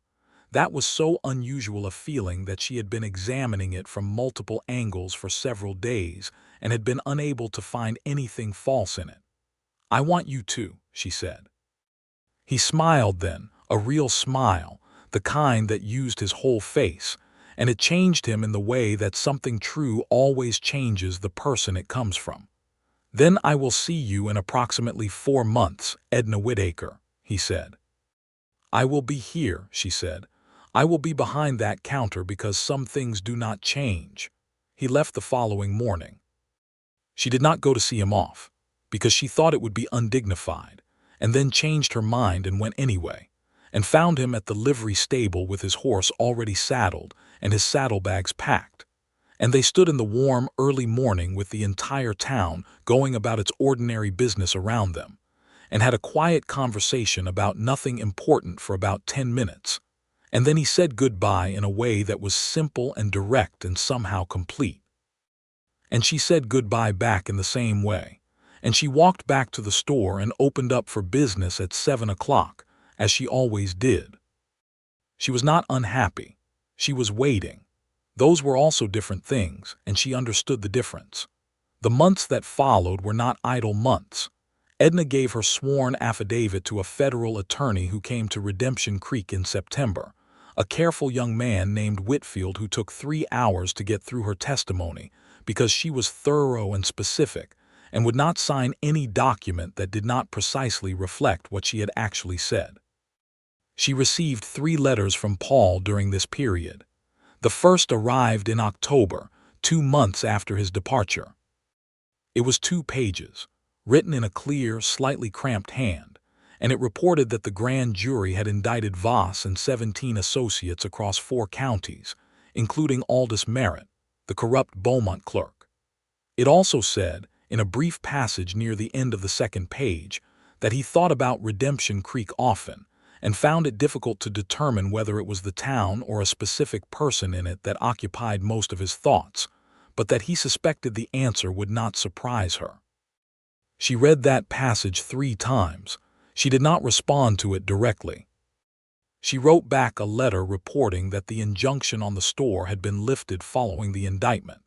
That was so unusual a feeling that she had been examining it from multiple angles for several days and had been unable to find anything false in it. I want you to, she said. He smiled then, a real smile, the kind that used his whole face, and it changed him in the way that something true always changes the person it comes from. Then I will see you in approximately 4 months, Edna Whitaker, he said. I will be here, she said. I will be behind that counter because some things do not change. He left the following morning. She did not go to see him off, because she thought it would be undignified, and then changed her mind and went anyway, and found him at the livery stable with his horse already saddled and his saddlebags packed. And they stood in the warm, early morning with the entire town going about its ordinary business around them, and had a quiet conversation about nothing important for about 10 minutes. And then he said goodbye in a way that was simple and direct and somehow complete. And she said goodbye back in the same way, and she walked back to the store and opened up for business at 7 o'clock, as she always did. She was not unhappy. She was waiting. Those were also different things, and she understood the difference. The months that followed were not idle months. Edna gave her sworn affidavit to a federal attorney who came to Redemption Creek in September, a careful young man named Whitfield who took 3 hours to get through her testimony because she was thorough and specific and would not sign any document that did not precisely reflect what she had actually said. She received 3 letters from Paul during this period. The first arrived in October, 2 months after his departure. It was 2 pages, written in a clear, slightly cramped hand, and it reported that the grand jury had indicted Voss and 17 associates across 4 counties, including Aldous Merritt, the corrupt Beaumont clerk. It also said, in a brief passage near the end of the 2nd page, that he thought about Redemption Creek often and found it difficult to determine whether it was the town or a specific person in it that occupied most of his thoughts, but that he suspected the answer would not surprise her. She read that passage 3 times. She did not respond to it directly. She wrote back a letter reporting that the injunction on the store had been lifted following the indictment,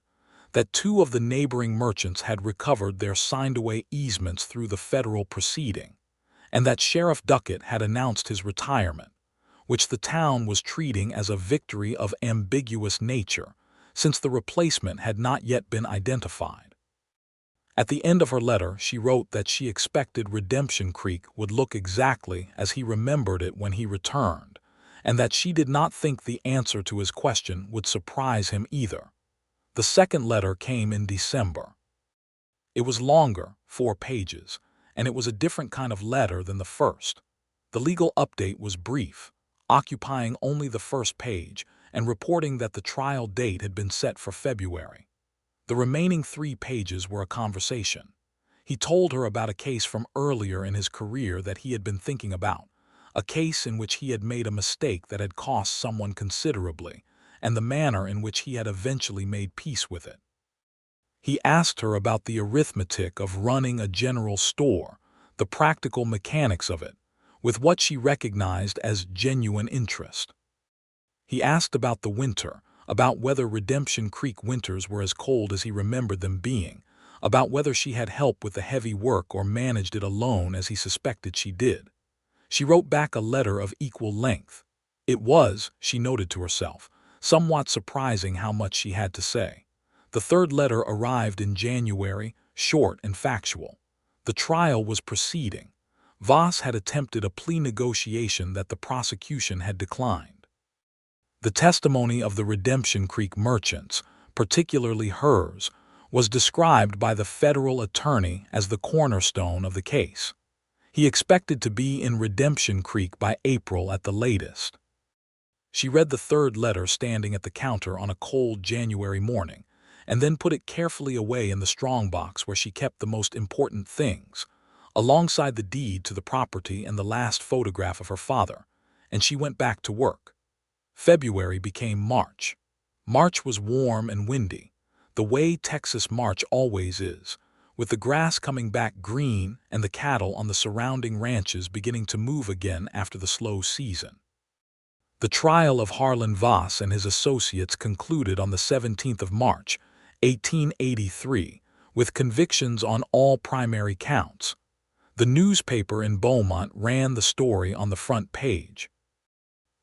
that 2 of the neighboring merchants had recovered their signed-away easements through the federal proceeding, and that Sheriff Duckett had announced his retirement, which the town was treating as a victory of ambiguous nature, since the replacement had not yet been identified. At the end of her letter, she wrote that she expected Redemption Creek would look exactly as he remembered it when he returned, and that she did not think the answer to his question would surprise him either. The second letter came in December. It was longer, 4 pages, and it was a different kind of letter than the first. The legal update was brief, occupying only the first page and reporting that the trial date had been set for February. The remaining 3 pages were a conversation. He told her about a case from earlier in his career that he had been thinking about, a case in which he had made a mistake that had cost someone considerably, and the manner in which he had eventually made peace with it. He asked her about the arithmetic of running a general store, the practical mechanics of it, with what she recognized as genuine interest. He asked about the winter, about whether Redemption Creek winters were as cold as he remembered them being, about whether she had help with the heavy work or managed it alone as he suspected she did. She wrote back a letter of equal length. It was, she noted to herself, somewhat surprising how much she had to say. The third letter arrived in January, short and factual. The trial was proceeding. Voss had attempted a plea negotiation that the prosecution had declined. The testimony of the Redemption Creek merchants, particularly hers, was described by the federal attorney as the cornerstone of the case. He expected to be in Redemption Creek by April at the latest. She read the third letter standing at the counter on a cold January morning, and then put it carefully away in the strongbox where she kept the most important things, alongside the deed to the property and the last photograph of her father, and she went back to work. February became March. March was warm and windy, the way Texas March always is, with the grass coming back green and the cattle on the surrounding ranches beginning to move again after the slow season. The trial of Harlan Voss and his associates concluded on the 17th of March, 1883, with convictions on all primary counts. The newspaper in Beaumont ran the story on the front page.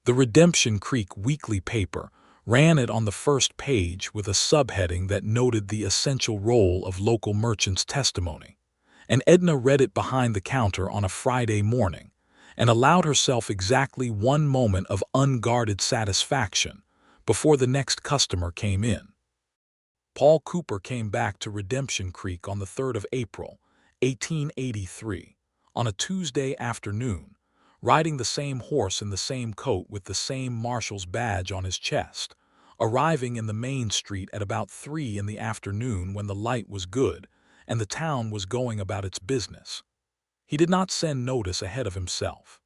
The Redemption Creek weekly paper ran it on the first page with a subheading that noted the essential role of local merchants' testimony, and Edna read it behind the counter on a Friday morning and allowed herself exactly one moment of unguarded satisfaction before the next customer came in. Paul Cooper came back to Redemption Creek on the 3rd of April, 1883, on a Tuesday afternoon, riding the same horse in the same coat with the same Marshal's badge on his chest, arriving in the main street at about 3 in the afternoon when the light was good and the town was going about its business. He did not send notice ahead of himself.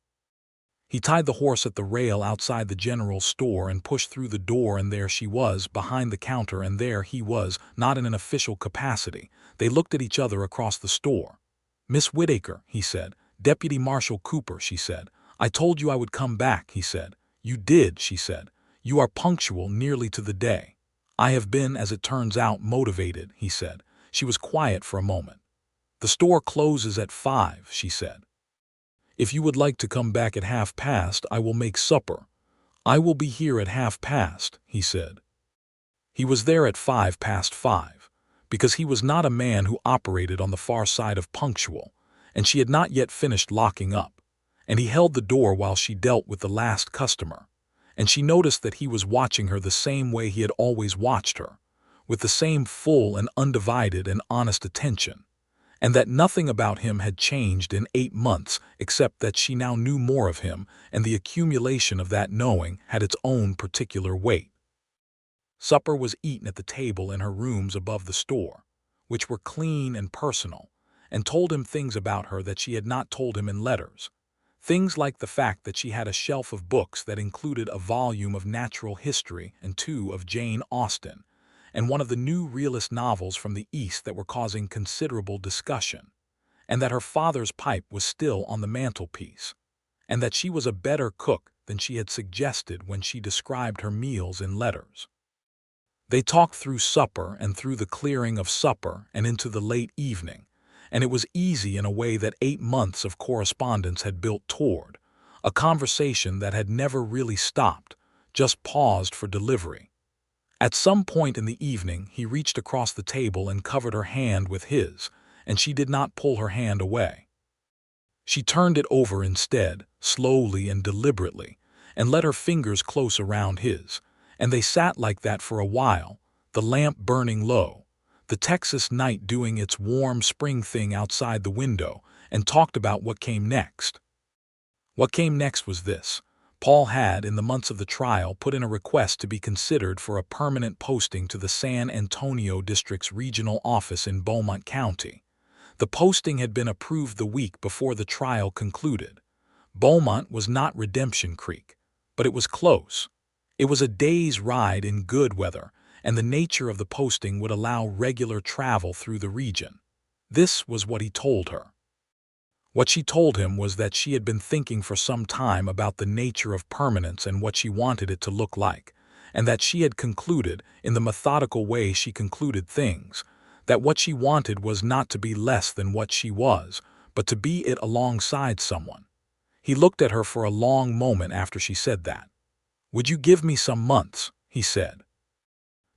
He tied the horse at the rail outside the general store and pushed through the door, and there she was, behind the counter, and there he was, not in an official capacity. They looked at each other across the store. "Miss Whitaker," he said. "Deputy Marshal Cooper," she said. "I told you I would come back," he said. "You did," she said. "You are punctual nearly to the day." "I have been, as it turns out, motivated," he said. She was quiet for a moment. "The store closes at 5, she said. "If you would like to come back at 5:30, I will make supper." "I will be here at 5:30, he said. He was there at 5:05, because he was not a man who operated on the far side of punctual, and she had not yet finished locking up, and he held the door while she dealt with the last customer, and she noticed that he was watching her the same way he had always watched her, with the same full and undivided and honest attention, and that nothing about him had changed in 8 months except that she now knew more of him, and the accumulation of that knowing had its own particular weight. Supper was eaten at the table in her rooms above the store, which were clean and personal, and told him things about her that she had not told him in letters. Things like the fact that she had a shelf of books that included a volume of natural history and 2 of Jane Austen, and one of the new realist novels from the East that were causing considerable discussion, and that her father's pipe was still on the mantelpiece, and that she was a better cook than she had suggested when she described her meals in letters. They talked through supper and through the clearing of supper and into the late evening, and it was easy in a way that 8 months of correspondence had built toward, a conversation that had never really stopped, just paused for delivery. At some point in the evening, he reached across the table and covered her hand with his, and she did not pull her hand away. She turned it over instead, slowly and deliberately, and let her fingers close around his, and they sat like that for a while, the lamp burning low, the Texas night doing its warm spring thing outside the window, and talked about what came next. What came next was this. Paul had, in the months of the trial, put in a request to be considered for a permanent posting to the San Antonio District's regional office in Beaumont County. The posting had been approved the week before the trial concluded. Beaumont was not Redemption Creek, but it was close. It was a day's ride in good weather, and the nature of the posting would allow regular travel through the region. This was what he told her. What she told him was that she had been thinking for some time about the nature of permanence and what she wanted it to look like, and that she had concluded, in the methodical way she concluded things, that what she wanted was not to be less than what she was, but to be it alongside someone. He looked at her for a long moment after she said that. "Would you give me some months?" he said.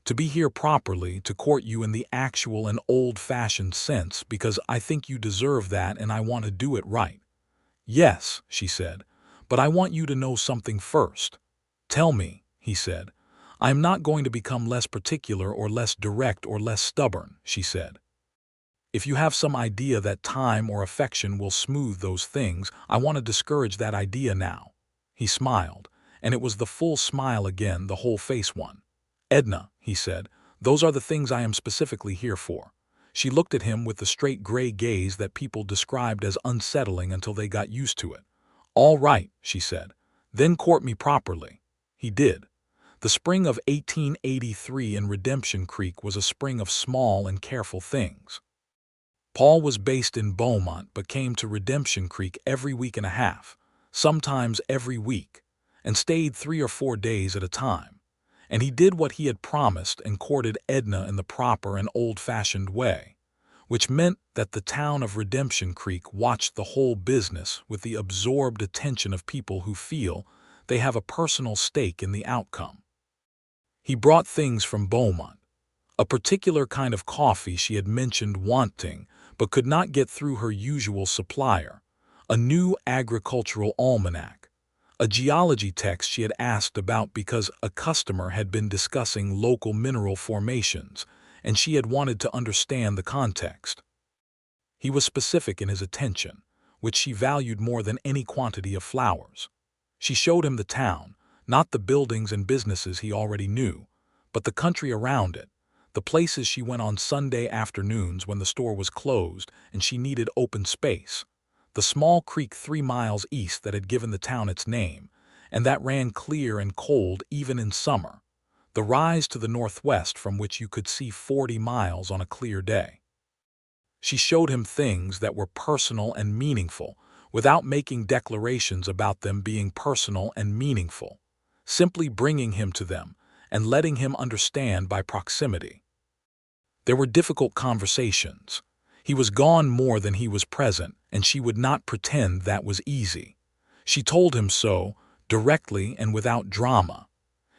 "To be here properly, to court you in the actual and old-fashioned sense, because I think you deserve that and I want to do it right." "Yes," she said, "but I want you to know something first." "Tell me," he said. "I am not going to become less particular or less direct or less stubborn," she said. "If you have some idea that time or affection will smooth those things, I want to discourage that idea now." He smiled, and it was the full smile again, the whole face one. "Edna," he said, "those are the things I am specifically here for." She looked at him with the straight gray gaze that people described as unsettling until they got used to it. "All right," she said. "Then court me properly." He did. The spring of 1883 in Redemption Creek was a spring of small and careful things. Paul was based in Beaumont but came to Redemption Creek every week and a half, sometimes every week, and stayed 3 or 4 days at a time. And he did what he had promised and courted Edna in the proper and old-fashioned way, which meant that the town of Redemption Creek watched the whole business with the absorbed attention of people who feel they have a personal stake in the outcome. He brought things from Beaumont, a particular kind of coffee she had mentioned wanting but could not get through her usual supplier, a new agricultural almanac, a geology text she had asked about because a customer had been discussing local mineral formations and she had wanted to understand the context. He was specific in his attention, which she valued more than any quantity of flowers. She showed him the town, not the buildings and businesses he already knew, but the country around it, the places she went on Sunday afternoons when the store was closed and she needed open space, the small creek 3 miles east that had given the town its name, and that ran clear and cold even in summer, the rise to the northwest from which you could see 40 miles on a clear day. She showed him things that were personal and meaningful, without making declarations about them being personal and meaningful, simply bringing him to them and letting him understand by proximity. There were difficult conversations. He was gone more than he was present, and she would not pretend that was easy. She told him so, directly and without drama.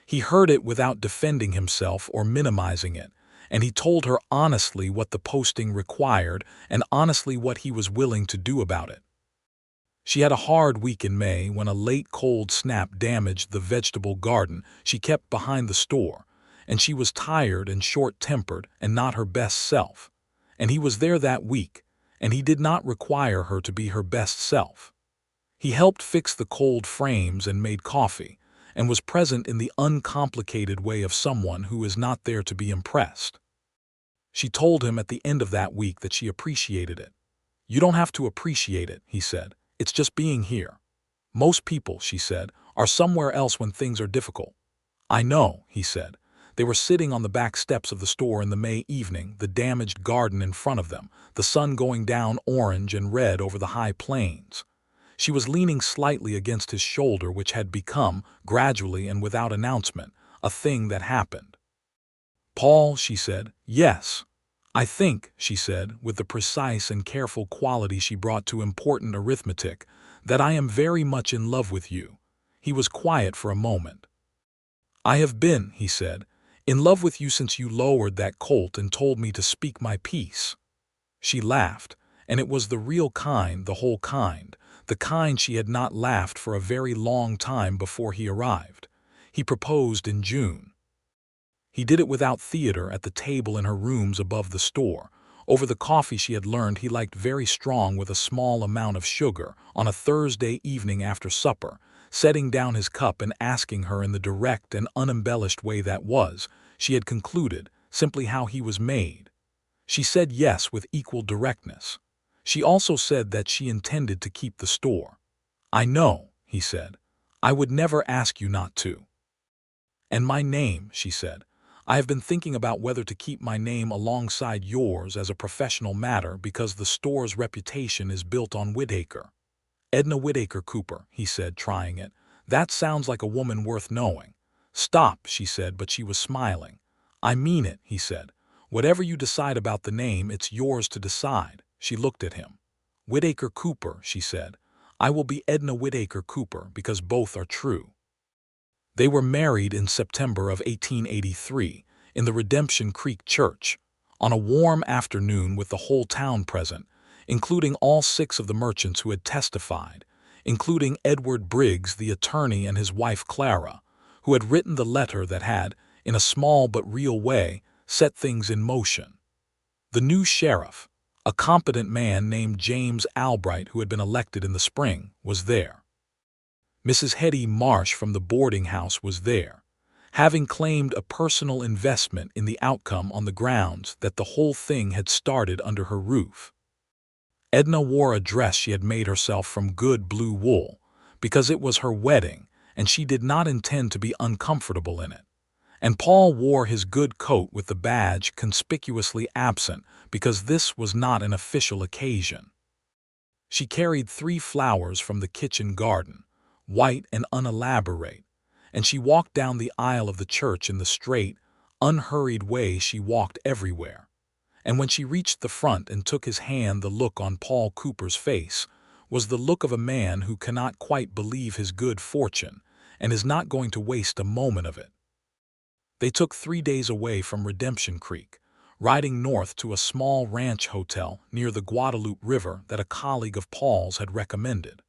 He heard it without defending himself or minimizing it, and he told her honestly what the posting required and honestly what he was willing to do about it. She had a hard week in May when a late cold snap damaged the vegetable garden she kept behind the store, and she was tired and short-tempered and not her best self. And he was there that week, and he did not require her to be her best self. He helped fix the cold frames and made coffee, and was present in the uncomplicated way of someone who is not there to be impressed. She told him at the end of that week that she appreciated it. "You don't have to appreciate it," he said. "It's just being here. Most people," she said, "are somewhere else when things are difficult." "I know," he said. They were sitting on the back steps of the store in the May evening, the damaged garden in front of them, the sun going down orange and red over the high plains. She was leaning slightly against his shoulder, which had become, gradually and without announcement, a thing that happened. "Paul," she said. "Yes." "I think," she said, with the precise and careful quality she brought to important arithmetic, "that I am very much in love with you." He was quiet for a moment. "I have been," he said, "in love with you since you lowered that colt and told me to speak my piece." She laughed, and it was the real kind, the whole kind, the kind she had not laughed for a very long time before he arrived. He proposed in June. He did it without theater at the table in her rooms above the store, over the coffee she had learned he liked very strong with a small amount of sugar, on a Thursday evening after supper, setting down his cup and asking her in the direct and unembellished way that was, she had concluded, simply how he was made. She said yes with equal directness. She also said that she intended to keep the store. "I know," he said. "I would never ask you not to." "And my name," she said. I have been thinking about whether to keep my name alongside yours as a professional matter because the store's reputation is built on Whitaker. Edna Whitaker Cooper, he said, trying it. That sounds like a woman worth knowing. Stop, she said, but she was smiling. I mean it, he said. Whatever you decide about the name, it's yours to decide. She looked at him. Whitaker Cooper, she said. I will be Edna Whitaker Cooper because both are true. They were married in September of 1883 in the Redemption Creek Church, on a warm afternoon with the whole town present, including all 6 of the merchants who had testified, including Edward Briggs, the attorney, and his wife Clara, who had written the letter that had, in a small but real way, set things in motion. The new sheriff, a competent man named James Albright who had been elected in the spring, was there. Mrs. Hetty Marsh from the boarding house was there, having claimed a personal investment in the outcome on the grounds that the whole thing had started under her roof. Edna wore a dress she had made herself from good blue wool, because it was her wedding and she did not intend to be uncomfortable in it. And Paul wore his good coat with the badge conspicuously absent because this was not an official occasion. She carried 3 flowers from the kitchen garden, white and unelaborate, and she walked down the aisle of the church in the straight, unhurried way she walked everywhere. And when she reached the front and took his hand, the look on Paul Cooper's face was the look of a man who cannot quite believe his good fortune and is not going to waste a moment of it. They took 3 days away from Redemption Creek, riding north to a small ranch hotel near the Guadalupe River that a colleague of Paul's had recommended.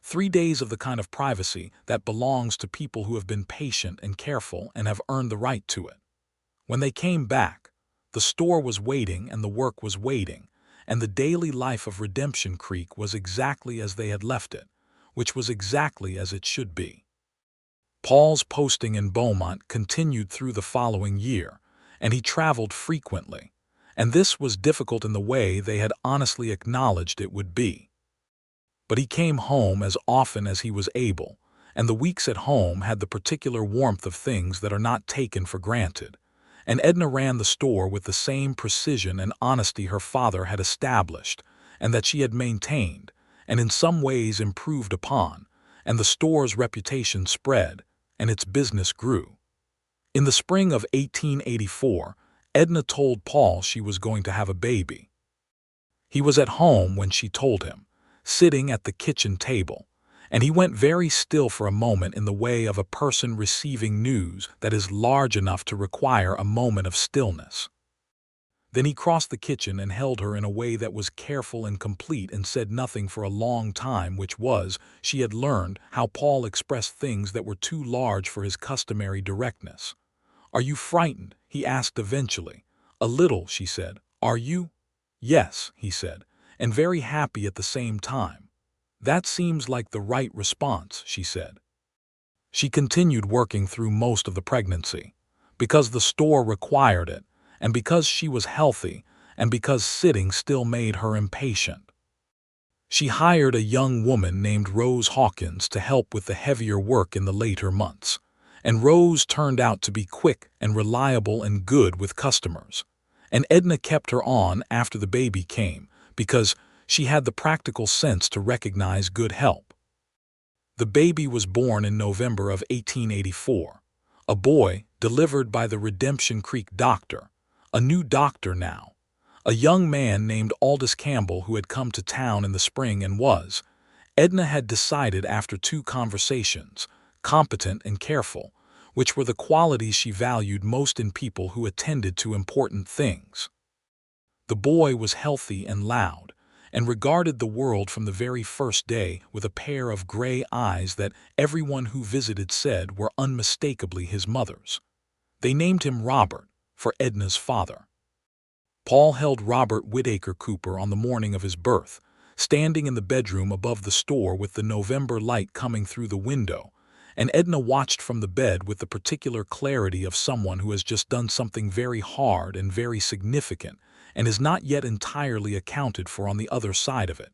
3 days of the kind of privacy that belongs to people who have been patient and careful and have earned the right to it. When they came back, the store was waiting and the work was waiting, and the daily life of Redemption Creek was exactly as they had left it, which was exactly as it should be. Paul's posting in Beaumont continued through the following year, and he traveled frequently, and this was difficult in the way they had honestly acknowledged it would be. But he came home as often as he was able, and the weeks at home had the particular warmth of things that are not taken for granted, and Edna ran the store with the same precision and honesty her father had established, and that she had maintained, and in some ways improved upon, and the store's reputation spread, and its business grew. In the spring of 1884, Edna told Paul she was going to have a baby. He was at home when she told him, sitting at the kitchen table, and he went very still for a moment in the way of a person receiving news that is large enough to require a moment of stillness. Then he crossed the kitchen and held her in a way that was careful and complete and said nothing for a long time, which was, she had learned how Paul expressed things that were too large for his customary directness. "Are you frightened?" he asked eventually. "A little," she said. "Are you?" "Yes," he said, "and very happy at the same time." "That seems like the right response," she said. She continued working through most of the pregnancy, because the store required it, and because she was healthy, and because sitting still made her impatient. She hired a young woman named Rose Hawkins to help with the heavier work in the later months, and Rose turned out to be quick and reliable and good with customers. And Edna kept her on after the baby came, because she had the practical sense to recognize good help. The baby was born in November of 1884, a boy delivered by the Redemption Creek doctor, a new doctor now, a young man named Aldous Campbell who had come to town in the spring and was, Edna had decided after 2 conversations, competent and careful, which were the qualities she valued most in people who attended to important things. The boy was healthy and loud, and regarded the world from the very first day with a pair of gray eyes that everyone who visited said were unmistakably his mother's. They named him Robert, for Edna's father. Paul held Robert Whitaker Cooper on the morning of his birth, standing in the bedroom above the store with the November light coming through the window, and Edna watched from the bed with the particular clarity of someone who has just done something very hard and very significant, and is not yet entirely accounted for on the other side of it.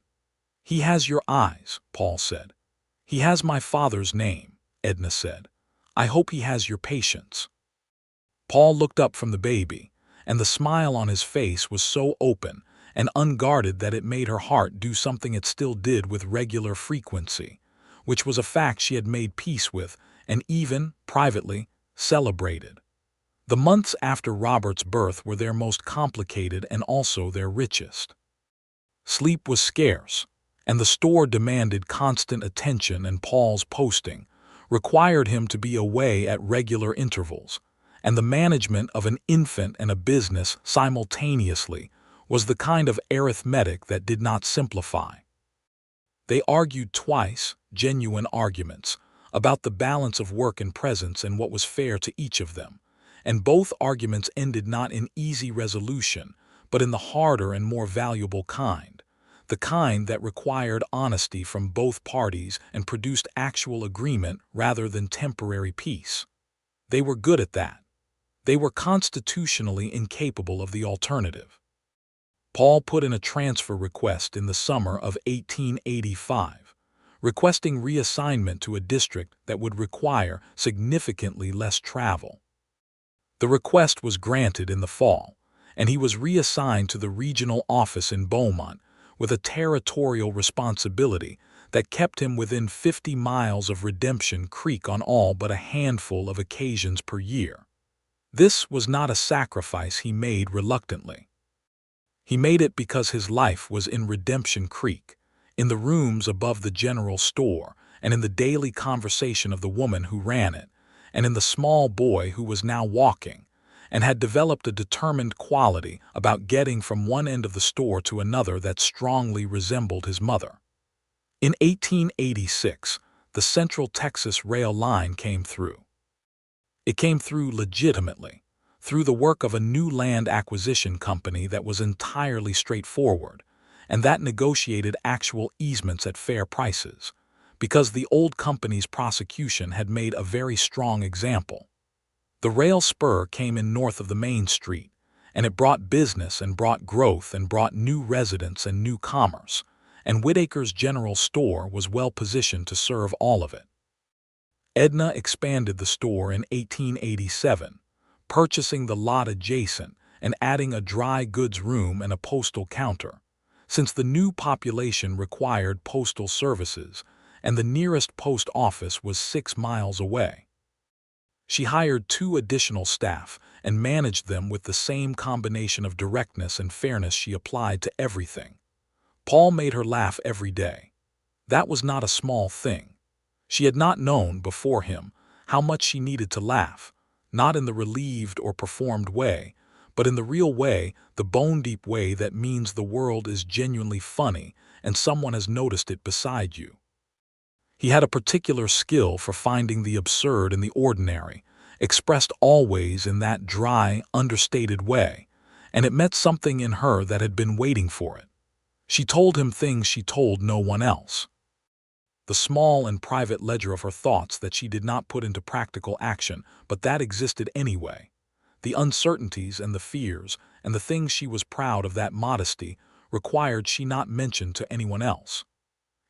"He has your eyes," Paul said. "He has my father's name," Edna said. "I hope he has your patience." Paul looked up from the baby, and the smile on his face was so open and unguarded that it made her heart do something it still did with regular frequency, which was a fact she had made peace with and even, privately, celebrated. The months after Robert's birth were their most complicated and also their richest. Sleep was scarce, and the store demanded constant attention, and Paul's posting required him to be away at regular intervals, and the management of an infant and a business simultaneously was the kind of arithmetic that did not simplify. They argued twice, genuine arguments, about the balance of work and presence and what was fair to each of them, and both arguments ended not in easy resolution, but in the harder and more valuable kind, the kind that required honesty from both parties and produced actual agreement rather than temporary peace. They were good at that. They were constitutionally incapable of the alternative. Paul put in a transfer request in the summer of 1885, requesting reassignment to a district that would require significantly less travel. The request was granted in the fall, and he was reassigned to the regional office in Beaumont with a territorial responsibility that kept him within 50 miles of Redemption Creek on all but a handful of occasions per year. This was not a sacrifice he made reluctantly. He made it because his life was in Redemption Creek, in the rooms above the general store, and in the daily conversation of the woman who ran it, and in the small boy who was now walking, and had developed a determined quality about getting from one end of the store to another that strongly resembled his mother. In 1886, the Central Texas Rail line came through. It came through legitimately, through the work of a new land acquisition company that was entirely straightforward, and that negotiated actual easements at fair prices, because the old company's prosecution had made a very strong example. The rail spur came in north of the main street, and it brought business and brought growth and brought new residents and new commerce, and Whitaker's general store was well positioned to serve all of it. Edna expanded the store in 1887, purchasing the lot adjacent and adding a dry goods room and a postal counter, since the new population required postal services and the nearest post office was 6 miles away. She hired 2 additional staff and managed them with the same combination of directness and fairness she applied to everything. Paul made her laugh every day. That was not a small thing. She had not known, before him, how much she needed to laugh, not in the relieved or performed way, but in the real way, the bone-deep way that means the world is genuinely funny and someone has noticed it beside you. He had a particular skill for finding the absurd in the ordinary, expressed always in that dry, understated way, and it met something in her that had been waiting for it. She told him things she told no one else. The small and private ledger of her thoughts that she did not put into practical action, but that existed anyway. The uncertainties and the fears and the things she was proud of, that modesty required she not mention to anyone else.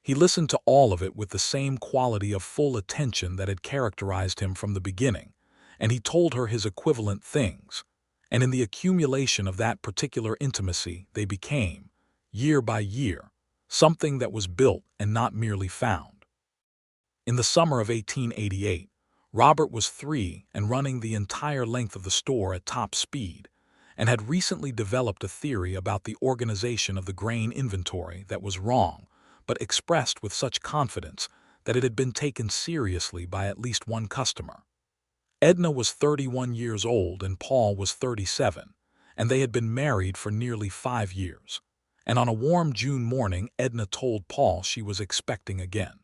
He listened to all of it with the same quality of full attention that had characterized him from the beginning, and he told her his equivalent things, and in the accumulation of that particular intimacy they became, year by year, something that was built and not merely found. In the summer of 1888, Robert was 3 and running the entire length of the store at top speed, and had recently developed a theory about the organization of the grain inventory that was wrong, but expressed with such confidence that it had been taken seriously by at least one customer. Edna was 31 years old and Paul was 37, and they had been married for nearly 5 years. And on a warm June morning, Edna told Paul she was expecting again.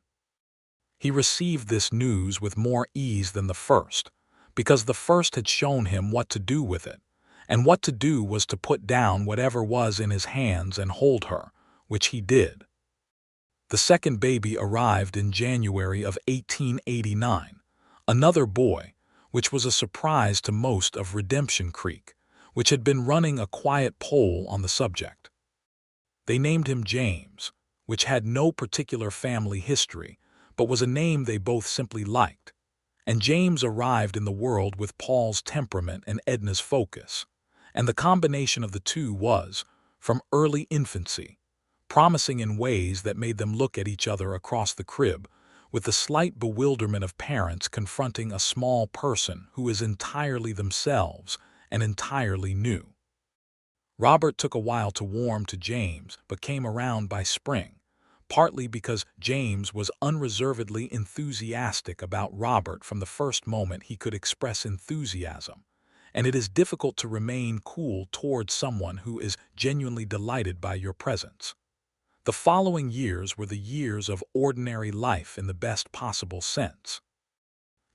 He received this news with more ease than the first, because the first had shown him what to do with it, and what to do was to put down whatever was in his hands and hold her, which he did. The second baby arrived in January of 1889, another boy, which was a surprise to most of Redemption Creek, which had been running a quiet poll on the subject. They named him James, which had no particular family history, but was a name they both simply liked, and James arrived in the world with Paul's temperament and Edna's focus. And the combination of the two was, from early infancy, promising in ways that made them look at each other across the crib, with the slight bewilderment of parents confronting a small person who is entirely themselves and entirely new. Robert took a while to warm to James, but came around by spring, partly because James was unreservedly enthusiastic about Robert from the first moment he could express enthusiasm, and it is difficult to remain cool towards someone who is genuinely delighted by your presence. The following years were the years of ordinary life in the best possible sense.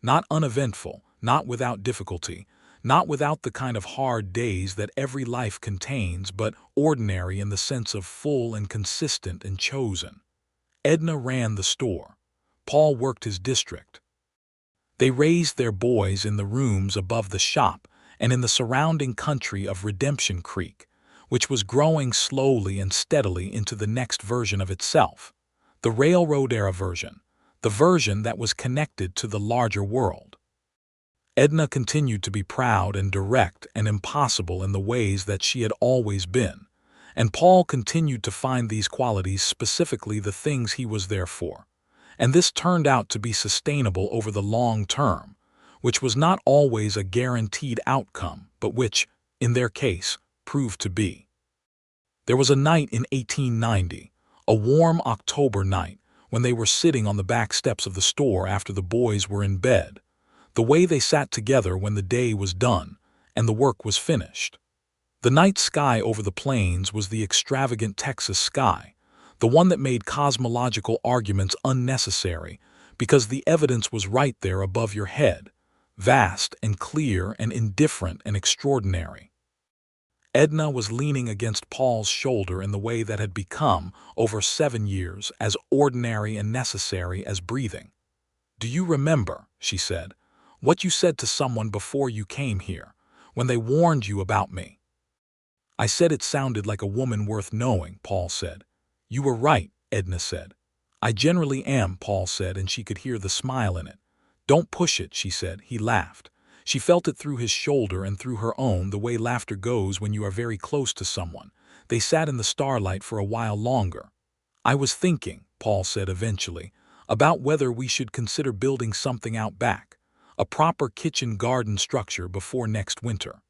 Not uneventful, not without difficulty, not without the kind of hard days that every life contains, but ordinary in the sense of full and consistent and chosen. Edna ran the store. Paul worked his district. They raised their boys in the rooms above the shop and in the surrounding country of Redemption Creek, which was growing slowly and steadily into the next version of itself, the railroad-era version, the version that was connected to the larger world. Edna continued to be proud and direct and impossible in the ways that she had always been, and Paul continued to find these qualities specifically the things he was there for. And this turned out to be sustainable over the long term, which was not always a guaranteed outcome, but which, in their case, proved to be. There was a night in 1890, a warm October night, when they were sitting on the back steps of the store after the boys were in bed, the way they sat together when the day was done and the work was finished. The night sky over the plains was the extravagant Texas sky, the one that made cosmological arguments unnecessary because the evidence was right there above your head, vast and clear and indifferent and extraordinary. Edna was leaning against Paul's shoulder in the way that had become, over 7 years, as ordinary and necessary as breathing. "Do you remember," she said, "what you said to someone before you came here, when they warned you about me?" "I said it sounded like a woman worth knowing," Paul said. "You were right," Edna said. "I generally am," Paul said, and she could hear the smile in it. "Don't push it," she said. He laughed. She felt it through his shoulder and through her own, the way laughter goes when you are very close to someone. They sat in the starlight for a while longer. "I was thinking," Paul said eventually, "about whether we should consider building something out back, a proper kitchen garden structure before next winter."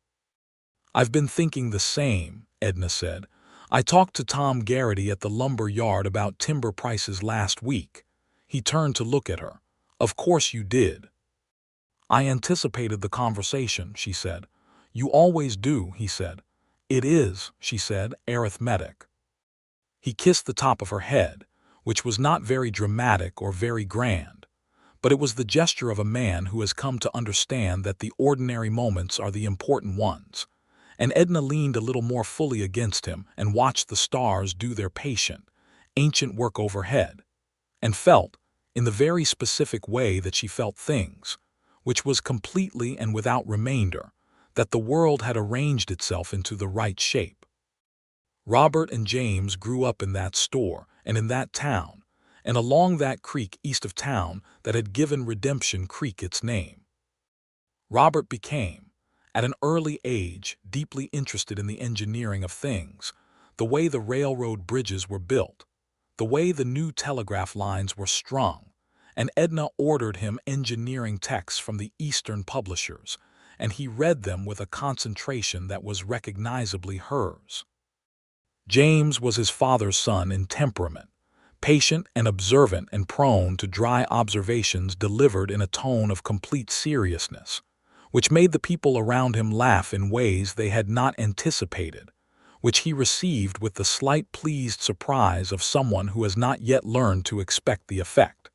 "I've been thinking the same," Edna said. "I talked to Tom Garrity at the lumber yard about timber prices last week." He turned to look at her. "Of course you did." "I anticipated the conversation," she said. "You always do," he said. "It is," she said, "arithmetic." He kissed the top of her head, which was not very dramatic or very grand, but it was the gesture of a man who has come to understand that the ordinary moments are the important ones. And Edna leaned a little more fully against him and watched the stars do their patient, ancient work overhead, and felt, in the very specific way that she felt things, which was completely and without remainder, that the world had arranged itself into the right shape. Robert and James grew up in that store and in that town, and along that creek east of town that had given Redemption Creek its name. Robert became, at an early age, deeply interested in the engineering of things, the way the railroad bridges were built, the way the new telegraph lines were strung, and Edna ordered him engineering texts from the Eastern publishers, and he read them with a concentration that was recognizably hers. James was his father's son in temperament, patient and observant and prone to dry observations delivered in a tone of complete seriousness, which made the people around him laugh in ways they had not anticipated, which he received with the slight pleased surprise of someone who has not yet learned to expect the effect.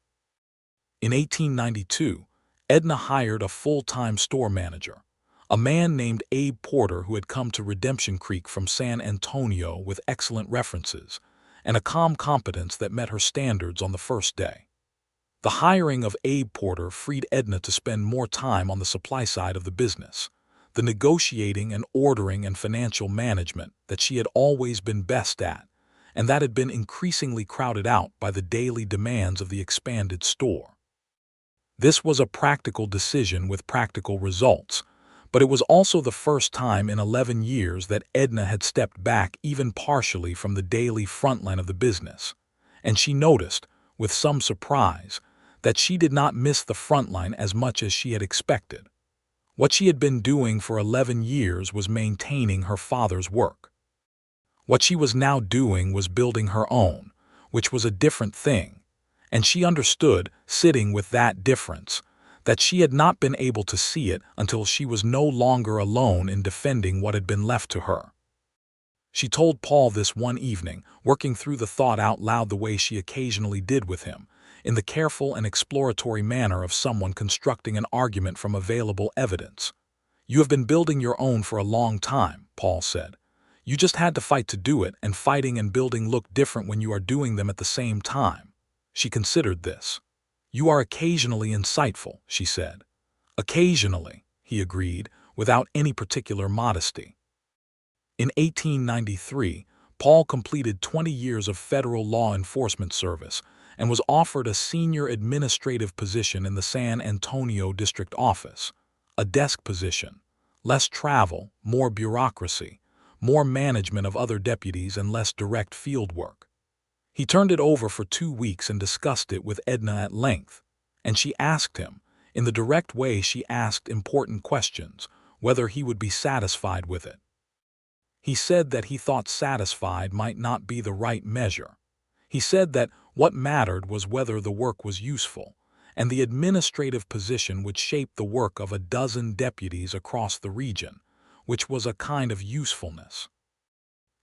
In 1892, Edna hired a full-time store manager, a man named Abe Porter who had come to Redemption Creek from San Antonio with excellent references and a calm competence that met her standards on the first day. The hiring of Abe Porter freed Edna to spend more time on the supply side of the business, the negotiating and ordering and financial management that she had always been best at, and that had been increasingly crowded out by the daily demands of the expanded store. This was a practical decision with practical results, but it was also the first time in 11 years that Edna had stepped back even partially from the daily frontline of the business. And she noticed, with some surprise, that she did not miss the frontline as much as she had expected. What she had been doing for 11 years was maintaining her father's work. What she was now doing was building her own, which was a different thing, and she understood, sitting with that difference, that she had not been able to see it until she was no longer alone in defending what had been left to her. She told Paul this one evening, working through the thought out loud the way she occasionally did with him, in the careful and exploratory manner of someone constructing an argument from available evidence. "You have been building your own for a long time," Paul said. "You just had to fight to do it, and fighting and building look different when you are doing them at the same time." She considered this. "You are occasionally insightful," she said. "Occasionally," he agreed, without any particular modesty. In 1893, Paul completed 20 years of federal law enforcement service and was offered a senior administrative position in the San Antonio district office, a desk position, less travel, more bureaucracy, more management of other deputies, and less direct field work. He turned it over for 2 weeks and discussed it with Edna at length, and she asked him, in the direct way she asked important questions, whether he would be satisfied with it. He said that he thought satisfied might not be the right measure. He said that what mattered was whether the work was useful, and the administrative position would shape the work of a dozen deputies across the region, which was a kind of usefulness.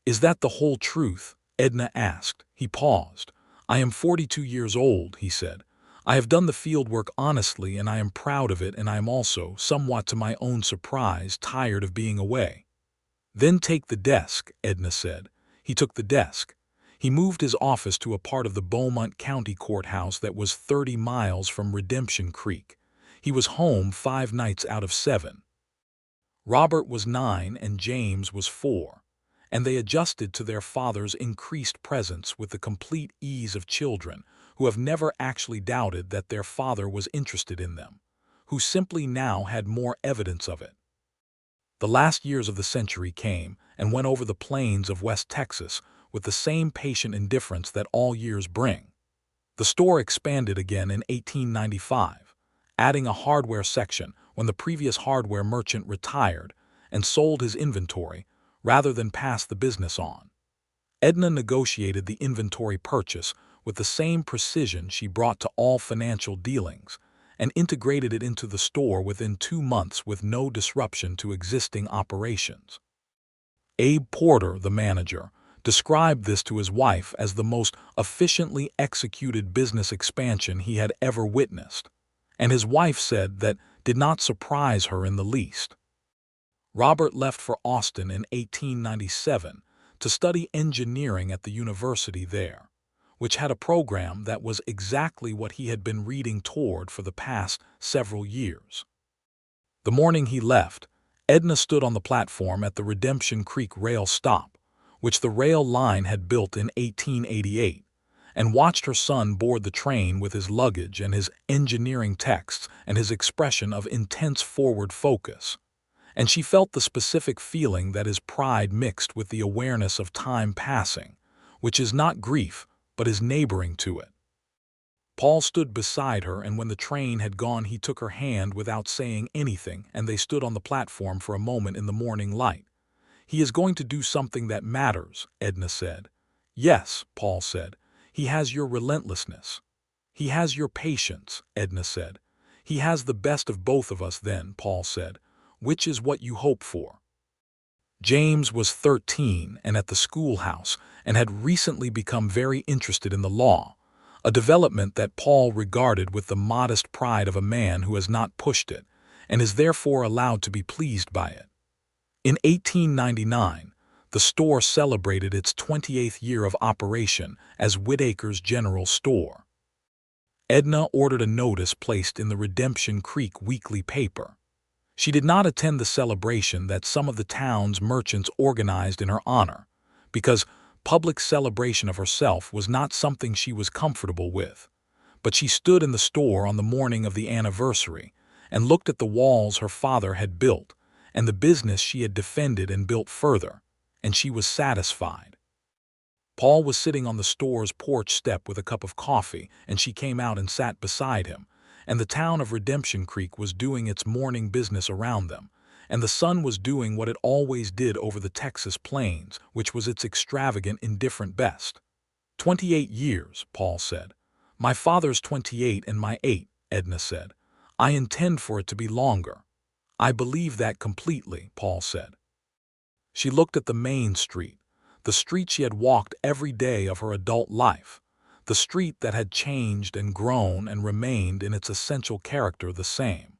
"Is that the whole truth?" Edna asked. He paused. "I am 42 years old," he said. "I have done the field work honestly, and I am proud of it, and I am also, somewhat to my own surprise, tired of being away." "Then take the desk," Edna said. He took the desk. He moved his office to a part of the Beaumont County Courthouse that was 30 miles from Redemption Creek. He was home 5 nights out of 7. Robert was 9 and James was 4, and they adjusted to their father's increased presence with the complete ease of children who have never actually doubted that their father was interested in them, who simply now had more evidence of it. The last years of the century came and went over the plains of West Texas with the same patient indifference that all years bring. The store expanded again in 1895, adding a hardware section when the previous hardware merchant retired and sold his inventory rather than pass the business on. Edna negotiated the inventory purchase with the same precision she brought to all financial dealings, and integrated it into the store within 2 months with no disruption to existing operations. Abe Porter, the manager, described this to his wife as the most efficiently executed business expansion he had ever witnessed, and his wife said that did not surprise her in the least. Robert left for Austin in 1897 to study engineering at the university there, which had a program that was exactly what he had been reading toward for the past several years. The morning he left, Edna stood on the platform at the Redemption Creek rail stop, which the rail line had built in 1888, and watched her son board the train with his luggage and his engineering texts and his expression of intense forward focus. And she felt the specific feeling that is pride mixed with the awareness of time passing, which is not grief, but is neighboring to it. Paul stood beside her, and when the train had gone he took her hand without saying anything, and they stood on the platform for a moment in the morning light. "He is going to do something that matters," Edna said. "Yes," Paul said. "He has your relentlessness." "He has your patience," Edna said. "He has the best of both of us then," Paul said. "Which is what you hope for." James was 13 and at the schoolhouse and had recently become very interested in the law, a development that Paul regarded with the modest pride of a man who has not pushed it and is therefore allowed to be pleased by it. In 1899, the store celebrated its 28th year of operation as Whitaker's General Store. Edna ordered a notice placed in the Redemption Creek weekly paper. She did not attend the celebration that some of the town's merchants organized in her honor, because public celebration of herself was not something she was comfortable with. but she stood in the store on the morning of the anniversary and looked at the walls her father had built and the business she had defended and built further, and she was satisfied. Paul was sitting on the store's porch step with a cup of coffee, and she came out and sat beside him, and the town of Redemption Creek was doing its morning business around them, and the sun was doing what it always did over the Texas plains, which was its extravagant, indifferent best. 28 years, Paul said. My father's 28 and my 8, Edna said. I intend for it to be longer. I believe that completely, Paul said. She looked at the main street, the street she had walked every day of her adult life, the street that had changed and grown and remained in its essential character the same.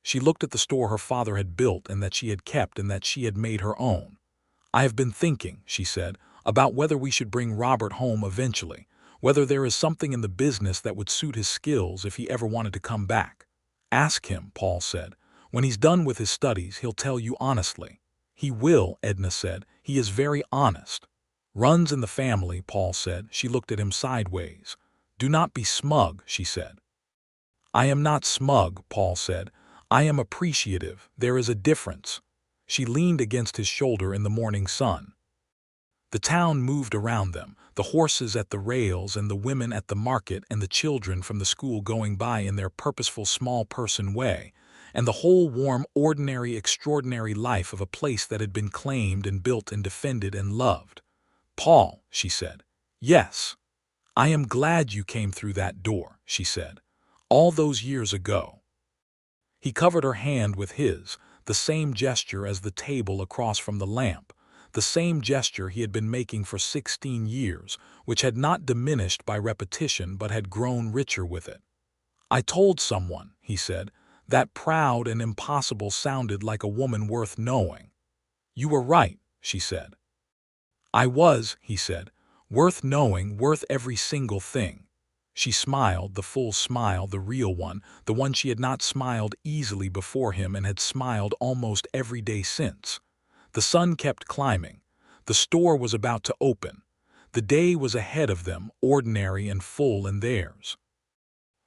She looked at the store her father had built and that she had kept and that she had made her own. I have been thinking, she said, about whether we should bring Robert home eventually, whether there is something in the business that would suit his skills if he ever wanted to come back. Ask him, Paul said. When he's done with his studies, he'll tell you honestly. He will, Edna said. He is very honest. Runs in the family, Paul said. She looked at him sideways. Do not be smug, she said. I am not smug, Paul said. I am appreciative. There is a difference. She leaned against his shoulder in the morning sun. The town moved around them, the horses at the rails and the women at the market and the children from the school going by in their purposeful small-person way, and the whole warm, ordinary, extraordinary life of a place that had been claimed and built and defended and loved. Paul, she said. Yes. I am glad you came through that door, she said. All those years ago. He covered her hand with his, the same gesture as the table across from the lamp, the same gesture he had been making for 16 years, which had not diminished by repetition but had grown richer with it. I told someone, he said, that proud and impossible sounded like a woman worth knowing. You were right, she said. I was, he said, worth knowing, worth every single thing. She smiled, the full smile, the real one, the one she had not smiled easily before him and had smiled almost every day since. The sun kept climbing. The store was about to open. The day was ahead of them, ordinary and full in theirs.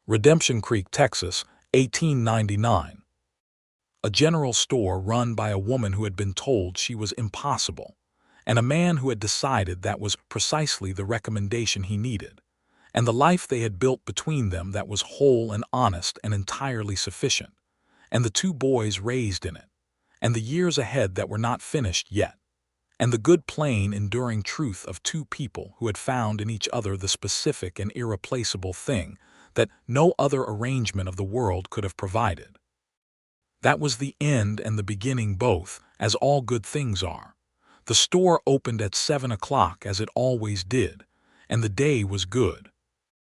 Redemption Creek, Texas, 1899. A general store run by a woman who had been told she was impossible, and a man who had decided that was precisely the recommendation he needed, and the life they had built between them that was whole and honest and entirely sufficient, and the two boys raised in it, and the years ahead that were not finished yet, and the good, plain, enduring truth of two people who had found in each other the specific and irreplaceable thing that no other arrangement of the world could have provided. That was the end and the beginning both, as all good things are. The store opened at 7 o'clock as it always did, and the day was good.